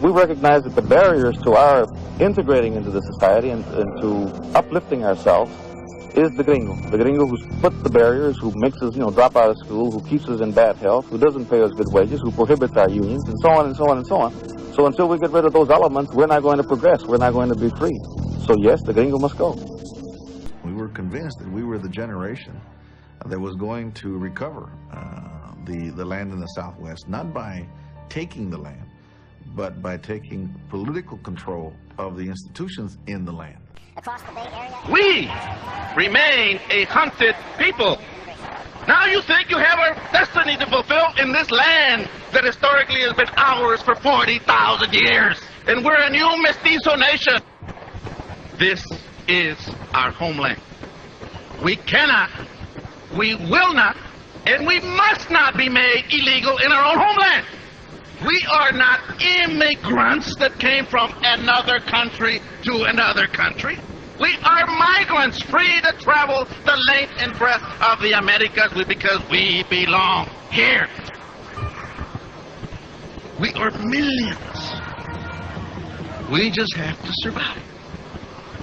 We recognize that the barriers to our integrating into the society and to uplifting ourselves is the gringo who's put the barriers, who makes us, drop out of school, who keeps us in bad health, who doesn't pay us good wages, who prohibits our unions, and so on and so on and so on. So until we get rid of those elements, we're not going to progress. We're not going to be free. So yes, the gringo must go. We were convinced that we were the generation that was going to recover the land in the Southwest, not by taking the land, but by taking political control of the institutions in the land. Across the Bay Area. We remain a hunted people. Now you think you have a destiny to fulfill in this land that historically has been ours for 40,000 years. And we're a new mestizo nation. This is our homeland. We cannot, we will not, and we must not be made illegal in our own homeland. We are not immigrants that came from another country to another country. We are migrants free to travel the length and breadth of the Americas because we belong here. We are millions. We just have to survive.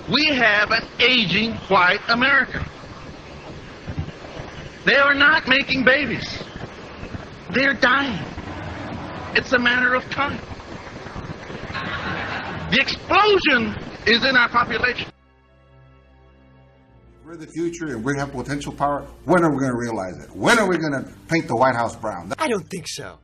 We have an aging white America. They are not making babies. They're dying. It's a matter of time. The explosion is in our population. We're the future and we have potential power. When are we going to realize it? When are we going to paint the White House brown? I don't think so.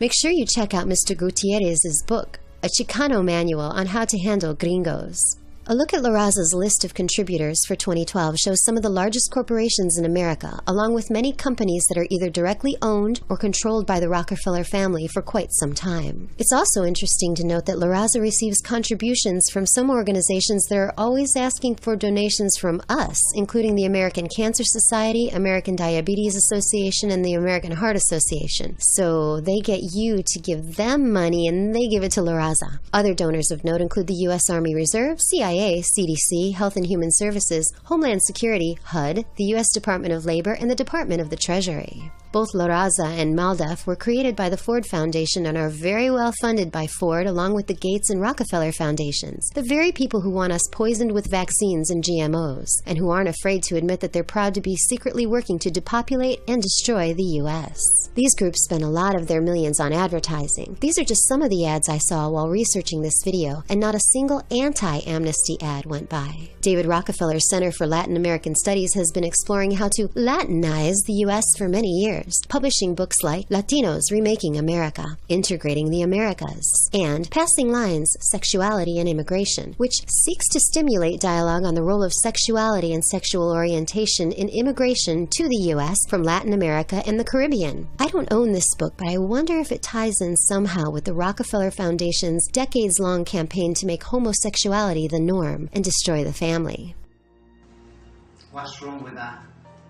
Make sure you check out Mr. Gutierrez's book, A Chicano Manual on How to Handle Gringos. A look at La Raza's list of contributors for 2012 shows some of the largest corporations in America, along with many companies that are either directly owned or controlled by the Rockefeller family for quite some time. It's also interesting to note that La Raza receives contributions from some organizations that are always asking for donations from us, including the American Cancer Society, American Diabetes Association, and the American Heart Association. So they get you to give them money and they give it to La Raza. Other donors of note include the U.S. Army Reserve, CIA, CIA, CDC, Health and Human Services, Homeland Security, HUD, the U.S. Department of Labor, and the Department of the Treasury. Both La Raza and MALDEF were created by the Ford Foundation and are very well funded by Ford along with the Gates and Rockefeller Foundations, the very people who want us poisoned with vaccines and GMOs, and who aren't afraid to admit that they're proud to be secretly working to depopulate and destroy the U.S. These groups spend a lot of their millions on advertising. These are just some of the ads I saw while researching this video, and not a single anti-amnesty ad went by. David Rockefeller's Center for Latin American Studies has been exploring how to Latinize the U.S. for many years, publishing books like Latinos Remaking America, Integrating the Americas, and Passing Lines, Sexuality and Immigration, which seeks to stimulate dialogue on the role of sexuality and sexual orientation in immigration to the U.S. from Latin America and the Caribbean. I don't own this book, but I wonder if it ties in somehow with the Rockefeller Foundation's decades-long campaign to make homosexuality the norm and destroy the family. What's wrong with that?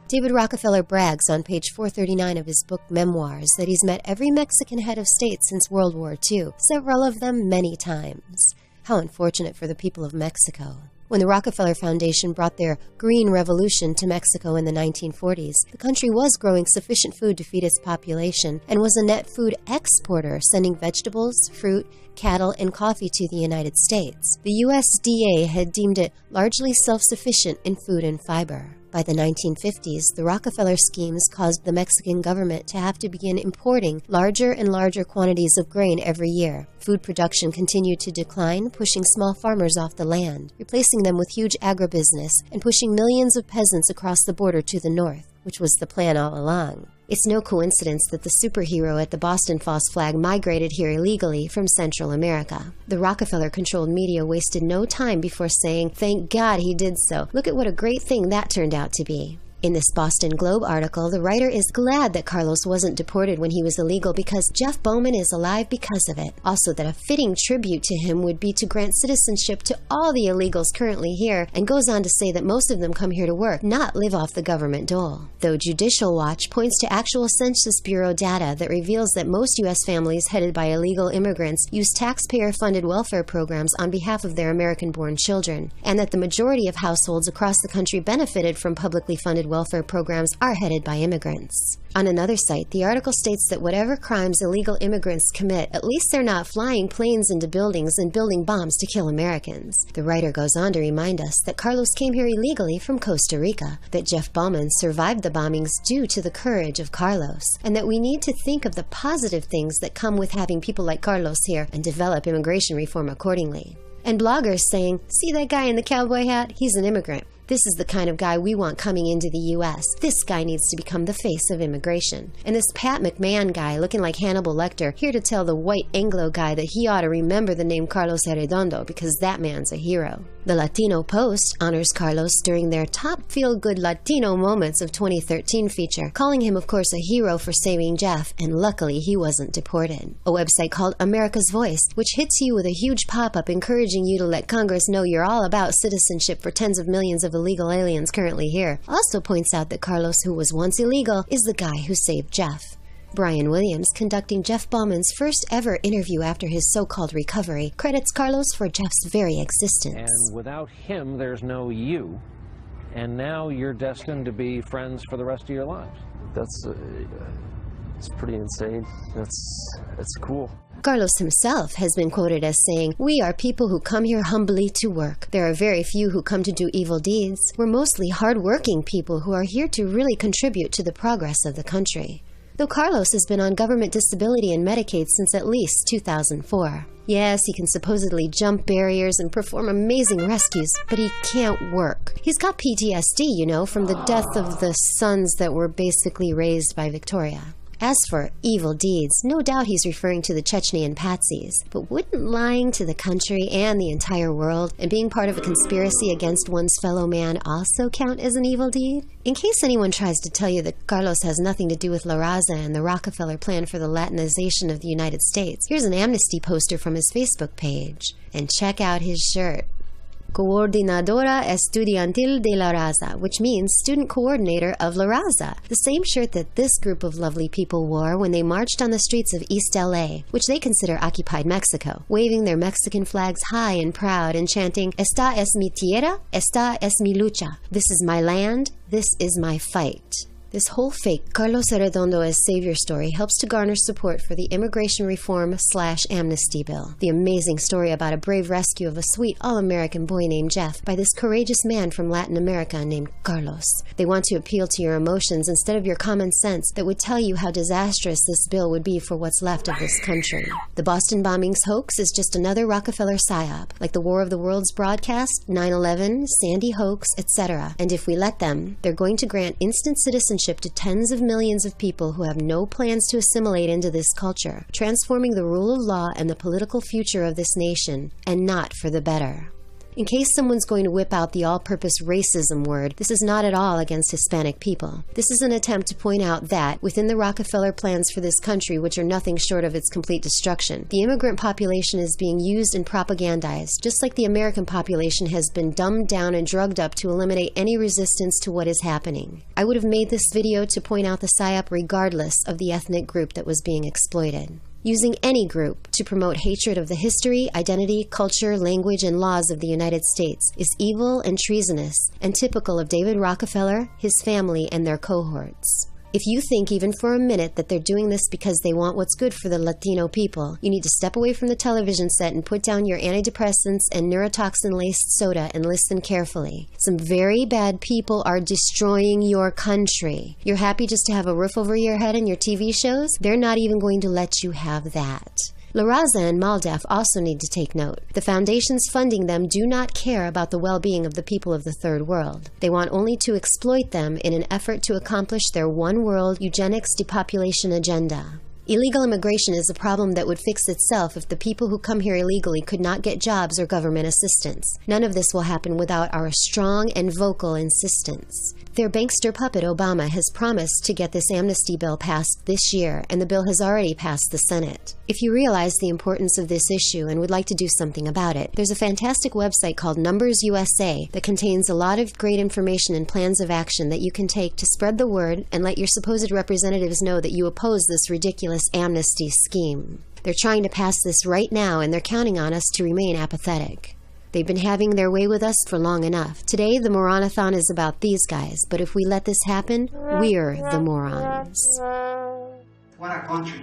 David Rockefeller brags on page 439 of his book Memoirs that he's met every Mexican head of state since World War II, several of them many times. How unfortunate for the people of Mexico. When the Rockefeller Foundation brought their Green Revolution to Mexico in the 1940s, the country was growing sufficient food to feed its population and was a net food exporter, sending vegetables, fruit, cattle, and coffee to the United States. The USDA had deemed it largely self-sufficient in food and fiber. By the 1950s, the Rockefeller schemes caused the Mexican government to have to begin importing larger and larger quantities of grain every year. Food production continued to decline, pushing small farmers off the land, replacing them with huge agribusiness, and pushing millions of peasants across the border to the north, which was the plan all along. It's no coincidence that the superhero at the Boston false flag migrated here illegally from Central America. The Rockefeller-controlled media wasted no time before saying, "Thank God he did so. Look at what a great thing that turned out to be." In this Boston Globe article, the writer is glad that Carlos wasn't deported when he was illegal because Jeff Bowman is alive because of it. Also, that a fitting tribute to him would be to grant citizenship to all the illegals currently here, and goes on to say that most of them come here to work, not live off the government dole. Though Judicial Watch points to actual Census Bureau data that reveals that most U.S. families headed by illegal immigrants use taxpayer-funded welfare programs on behalf of their American-born children, and that the majority of households across the country benefited from publicly funded welfare programs are headed by immigrants. On another site, the article states that whatever crimes illegal immigrants commit, at least they're not flying planes into buildings and building bombs to kill Americans. The writer goes on to remind us that Carlos came here illegally from Costa Rica, that Jeff Bowman survived the bombings due to the courage of Carlos, and that we need to think of the positive things that come with having people like Carlos here and develop immigration reform accordingly. And bloggers saying, "See that guy in the cowboy hat? He's an immigrant. This is the kind of guy we want coming into the U.S. This guy needs to become the face of immigration." And this Pat McMahon guy looking like Hannibal Lecter, here to tell the white Anglo guy that he ought to remember the name Carlos Arredondo because that man's a hero. The Latino Post honors Carlos during their top feel-good Latino moments of 2013 feature, calling him, of course, a hero for saving Jeff, and luckily he wasn't deported. A website called America's Voice, which hits you with a huge pop-up encouraging you to let Congress know you're all about citizenship for tens of millions of illegal aliens currently here, also points out that Carlos, who was once illegal, is the guy who saved Jeff. Brian Williams, conducting Jeff Bowman's first ever interview after his so-called recovery, credits Carlos for Jeff's very existence. And without him, there's no you. And now you're destined to be friends for the rest of your lives. It's pretty insane. It's cool. Carlos himself has been quoted as saying, "We are people who come here humbly to work. There are very few who come to do evil deeds. We're mostly hard-working people who are here to really contribute to the progress of the country." Though Carlos has been on government disability and Medicaid since at least 2004. Yes, he can supposedly jump barriers and perform amazing rescues, but he can't work. He's got PTSD, you know, from the death of the sons that were basically raised by Victoria. As for evil deeds, no doubt he's referring to the Chechnyan patsies. But wouldn't lying to the country and the entire world and being part of a conspiracy against one's fellow man also count as an evil deed? In case anyone tries to tell you that Carlos has nothing to do with La Raza and the Rockefeller plan for the Latinization of the United States, here's an amnesty poster from his Facebook page. And check out his shirt. Coordinadora Estudiantil de la Raza, which means student coordinator of La Raza, the same shirt that this group of lovely people wore when they marched on the streets of East LA, which they consider occupied Mexico, waving their Mexican flags high and proud and chanting, Esta es mi tierra, esta es mi lucha. This is my land, this is my fight. This whole fake Carlos Arredondo as savior story helps to garner support for the immigration reform/amnesty bill. The amazing story about a brave rescue of a sweet all-American boy named Jeff by this courageous man from Latin America named Carlos. They want to appeal to your emotions instead of your common sense that would tell you how disastrous this bill would be for what's left of this country. The Boston bombings hoax is just another Rockefeller psyop, like the War of the Worlds broadcast, 9/11, Sandy hoax, etc. And if we let them, they're going to grant instant citizenship to tens of millions of people who have no plans to assimilate into this culture, transforming the rule of law and the political future of this nation, and not for the better. In case someone's going to whip out the all-purpose racism word, this is not at all against Hispanic people. This is an attempt to point out that, within the Rockefeller plans for this country, which are nothing short of its complete destruction, the immigrant population is being used and propagandized, just like the American population has been dumbed down and drugged up to eliminate any resistance to what is happening. I would have made this video to point out the psyop regardless of the ethnic group that was being exploited. Using any group to promote hatred of the history, identity, culture, language, and laws of the United States is evil and treasonous and typical of David Rockefeller, his family, and their cohorts. If you think even for a minute that they're doing this because they want what's good for the Latino people, you need to step away from the television set and put down your antidepressants and neurotoxin-laced soda and listen carefully. Some very bad people are destroying your country. You're happy just to have a roof over your head and your TV shows? They're not even going to let you have that. La Raza and MALDEF also need to take note. The foundations funding them do not care about the well-being of the people of the Third World. They want only to exploit them in an effort to accomplish their one-world eugenics depopulation agenda. Illegal immigration is a problem that would fix itself if the people who come here illegally could not get jobs or government assistance. None of this will happen without our strong and vocal insistence. Their bankster puppet Obama has promised to get this amnesty bill passed this year, and the bill has already passed the Senate. If you realize the importance of this issue and would like to do something about it, there's a fantastic website called Numbers USA that contains a lot of great information and plans of action that you can take to spread the word and let your supposed representatives know that you oppose this ridiculous amnesty scheme. They're trying to pass this right now, and they're counting on us to remain apathetic. They've been having their way with us for long enough. Today, the Moranathon is about these guys, but if we let this happen, we're the morons. What a country.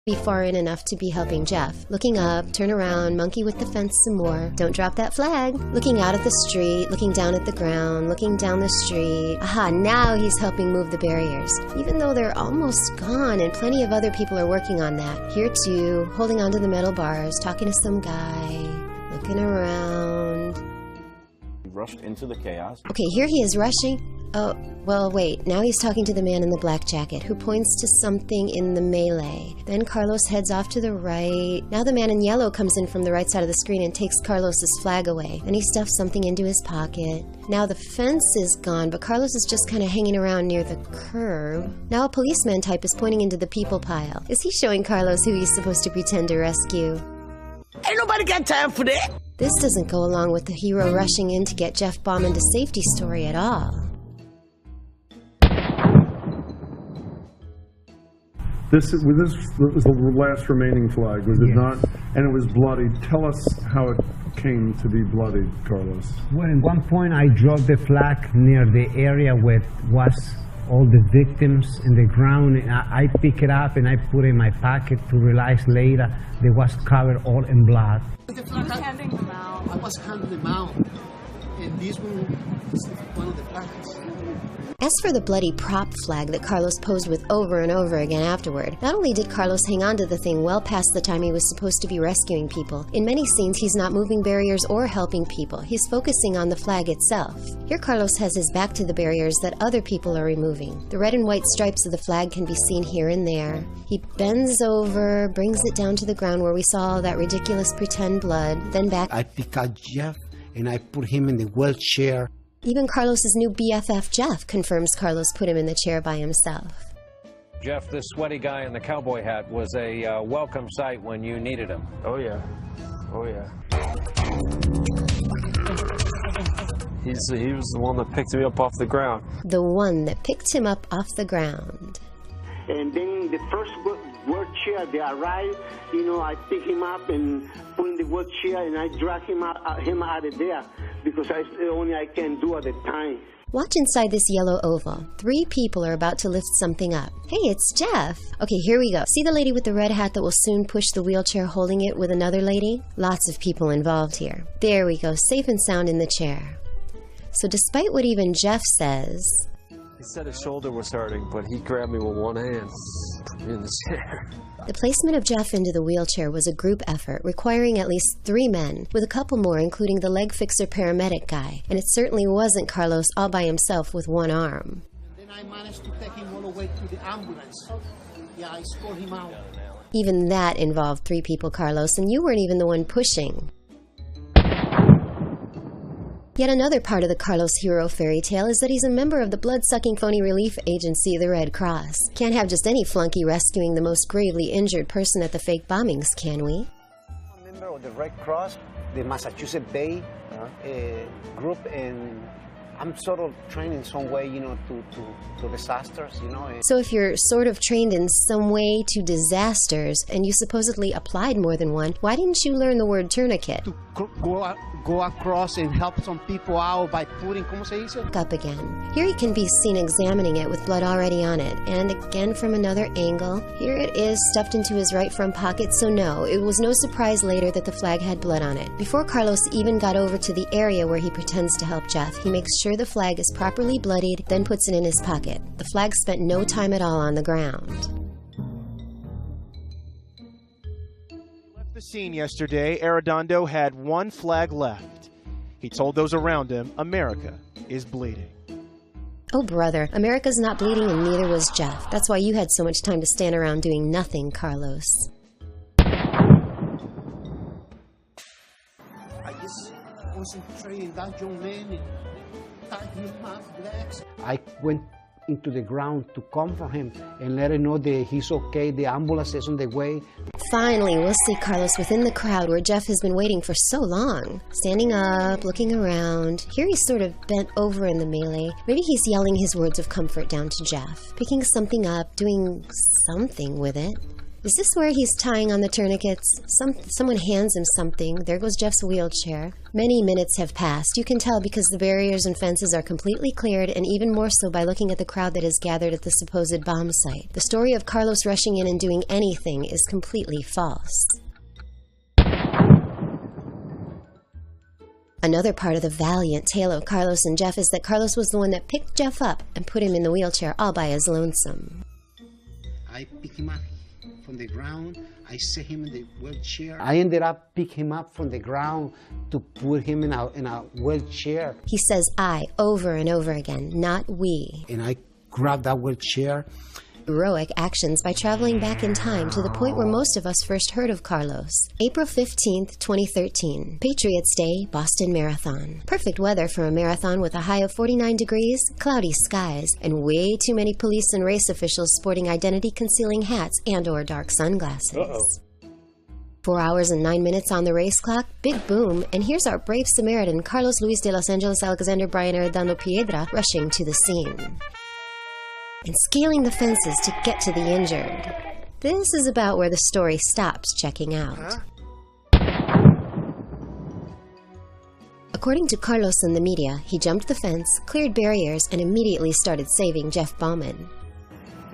Be far in enough to be helping Jeff. Looking up, turn around, monkey with the fence some more. Don't drop that flag. Looking out at the street, looking down at the ground, looking down the street. Aha, now he's helping move the barriers. Even though they're almost gone and plenty of other people are working on that. Here too, holding onto the metal bars, talking to some guy, looking around. He rushed into the chaos. Okay, here he is rushing. Oh, well, wait. Now he's talking to the man in the black jacket, who points to something in the melee. Then Carlos heads off to the right. Now the man in yellow comes in from the right side of the screen and takes Carlos's flag away. Then he stuffs something into his pocket. Now the fence is gone, but Carlos is just kind of hanging around near the curb. Now a policeman type is pointing into the people pile. Is he showing Carlos who he's supposed to pretend to rescue? Ain't nobody got time for that! This doesn't go along with the hero rushing in to get Jeff Baum into safety story at all. This was the last remaining flag, was it not? And it was bloody. Tell us how it came to be bloody, Carlos. Well, at one point I dropped the flag near the area where was all the victims in the ground, and I pick it up and I put it in my pocket to realize later they was covered all in blood. I was handing them out. I was handing them out, and this one is one of the flags. As for the bloody prop flag that Carlos posed with over and over again afterward, not only did Carlos hang on to the thing well past the time he was supposed to be rescuing people, in many scenes he's not moving barriers or helping people. He's focusing on the flag itself. Here Carlos has his back to the barriers that other people are removing. The red and white stripes of the flag can be seen here and there. He bends over, brings it down to the ground where we saw all that ridiculous pretend blood, then back. I pick up Jeff and I put him in the wheelchair. Even Carlos's new BFF, Jeff, confirms Carlos put him in the chair by himself. Jeff, this sweaty guy in the cowboy hat was a welcome sight when you needed him. Oh, yeah. Oh, yeah. He was the one that picked me up off the ground. The one that picked him up off the ground. And then the first wheelchair, they arrived, I pick him up and put in the wheelchair and I drag him out of there because that's the only I can do at the time. Watch inside this yellow oval. 3 people are about to lift something up. Hey, it's Jeff. Okay, here we go. See the lady with the red hat that will soon push the wheelchair holding it with another lady? Lots of people involved here. There we go, safe and sound in the chair. So despite what even Jeff says... He said his shoulder was hurting, but he grabbed me with one hand, put me in the chair. The placement of Jeff into the wheelchair was a group effort requiring at least 3 men, with a couple more including the leg fixer paramedic guy. And it certainly wasn't Carlos all by himself with one arm. Then I managed to take him all the way to the ambulance. Yeah, I scored him out. Even that involved 3 people, Carlos, and you weren't even the one pushing. Yet another part of the Carlos hero fairy tale is that he's a member of the blood-sucking phony relief agency, the Red Cross. Can't have just any flunky rescuing the most gravely injured person at the fake bombings, can we? I'm a member of the Red Cross, the Massachusetts Bay group, and I'm sort of trained in some way, to disasters, So if you're sort of trained in some way to disasters, and you supposedly applied more than one, why didn't you learn the word tourniquet? Go across and help some people out by putting, ¿cómo se dice? Up again. Here he can be seen examining it with blood already on it, and again from another angle. Here it is stuffed into his right front pocket, so no, it was no surprise later that the flag had blood on it. Before Carlos even got over to the area where he pretends to help Jeff, he makes sure the flag is properly bloodied, then puts it in his pocket. The flag spent no time at all on the ground. The scene yesterday, Arredondo had one flag left. He told those around him, America is bleeding. Oh brother, America's not bleeding and neither was Jeff. That's why you had so much time to stand around doing nothing, Carlos. I just concentrated on that young man and tied him up, blacks. I went into the ground to comfort him and let him know that he's okay, the ambulance is on the way. Finally, we'll see Carlos within the crowd where Jeff has been waiting for so long. Standing up, looking around. Here he's sort of bent over in the melee. Maybe he's yelling his words of comfort down to Jeff. Picking something up, doing something with it. Is this where he's tying on the tourniquets? Someone hands him something. There goes Jeff's wheelchair. Many minutes have passed. You can tell because the barriers and fences are completely cleared, and even more so by looking at the crowd that is gathered at the supposed bomb site. The story of Carlos rushing in and doing anything is completely false. Another part of the valiant tale of Carlos and Jeff is that Carlos was the one that picked Jeff up and put him in the wheelchair all by his lonesome. I pick him up from the ground. I set him in the wheelchair. I ended up picking him up from the ground to put him in a wheelchair. He says I over and over again, not we. And I grabbed that wheelchair. Heroic actions by traveling back in time to the point where most of us first heard of Carlos. April 15th, 2013. Patriots Day, Boston Marathon. Perfect weather for a marathon with a high of 49 degrees, cloudy skies, and way too many police and race officials sporting identity-concealing hats and/or dark sunglasses. 4 hours and 9 minutes on the race clock, big boom, and here's our brave Samaritan Carlos Luis de Los Angeles Alexander Brian Arredondo Piedra rushing to the scene and scaling the fences to get to the injured. This is about where the story stops checking out. According to Carlos and the media, he jumped the fence, cleared barriers, and immediately started saving Jeff Bauman.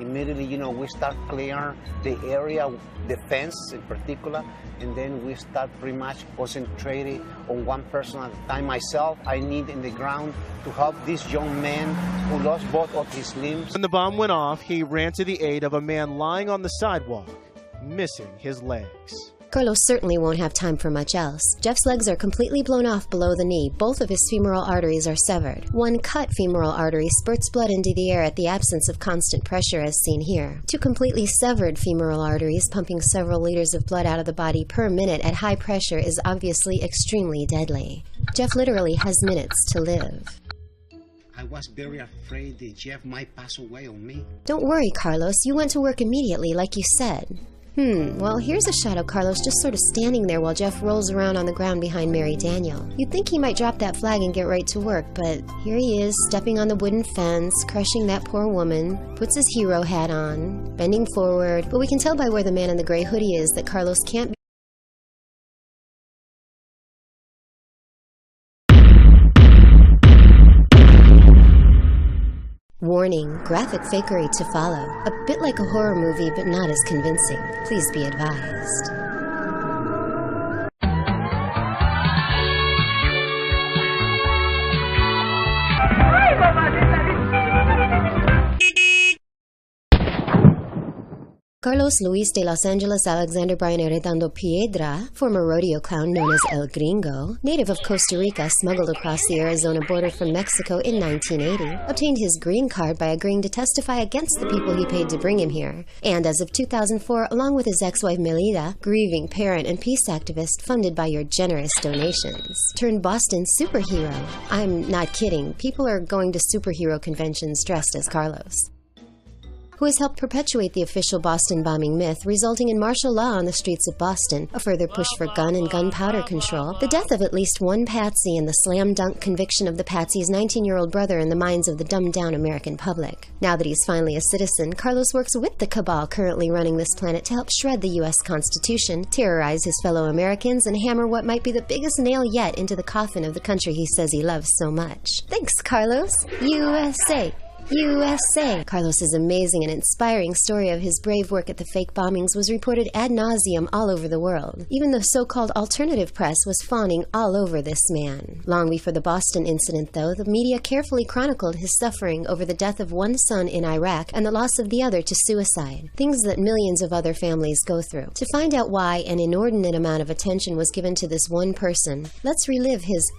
Immediately, you know, we start clear the area, the fence in particular, and then we start pretty much concentrating on one person at a time. Myself, I need in the ground to help this young man who lost both of his limbs. When the bomb went off, he ran to the aid of a man lying on the sidewalk, missing his legs. Carlos certainly won't have time for much else. Jeff's legs are completely blown off below the knee. Both of his femoral arteries are severed. One cut femoral artery spurts blood into the air at the absence of constant pressure as seen here. Two completely severed femoral arteries pumping several liters of blood out of the body per minute at high pressure is obviously extremely deadly. Jeff literally has minutes to live. I was very afraid that Jeff might pass away on me. Don't worry, Carlos. You went to work immediately, like you said. Well, here's a shot of Carlos just sort of standing there while Jeff rolls around on the ground behind Mary Daniel. You'd think he might drop that flag and get right to work, but here he is, stepping on the wooden fence, crushing that poor woman, puts his hero hat on, bending forward, but we can tell by where the man in the gray hoodie is that Carlos can't be. Warning, graphic fakery to follow. A bit like a horror movie, but not as convincing. Please be advised. Carlos Luis de Los Angeles Alexander Brian Arredondo Piedra, former rodeo clown known as El Gringo, native of Costa Rica, smuggled across the Arizona border from Mexico in 1980, obtained his green card by agreeing to testify against the people he paid to bring him here, and as of 2004, along with his ex-wife Melida, grieving parent and peace activist funded by your generous donations, turned Boston superhero. I'm not kidding, people are going to superhero conventions dressed as Carlos. Who has helped perpetuate the official Boston bombing myth, resulting in martial law on the streets of Boston, a further push for gun and gunpowder control, the death of at least one Patsy, and the slam-dunk conviction of the Patsy's 19-year-old brother in the minds of the dumbed-down American public. Now that he's finally a citizen, Carlos works with the cabal currently running this planet to help shred the U.S. Constitution, terrorize his fellow Americans, and hammer what might be the biggest nail yet into the coffin of the country he says he loves so much. Thanks, Carlos. USA. USA! Carlos's amazing and inspiring story of his brave work at the fake bombings was reported ad nauseum all over the world. Even the so-called alternative press was fawning all over this man. Long before the Boston incident, though, the media carefully chronicled his suffering over the death of one son in Iraq and the loss of the other to suicide, things that millions of other families go through. To find out why an inordinate amount of attention was given to this one person, let's relive his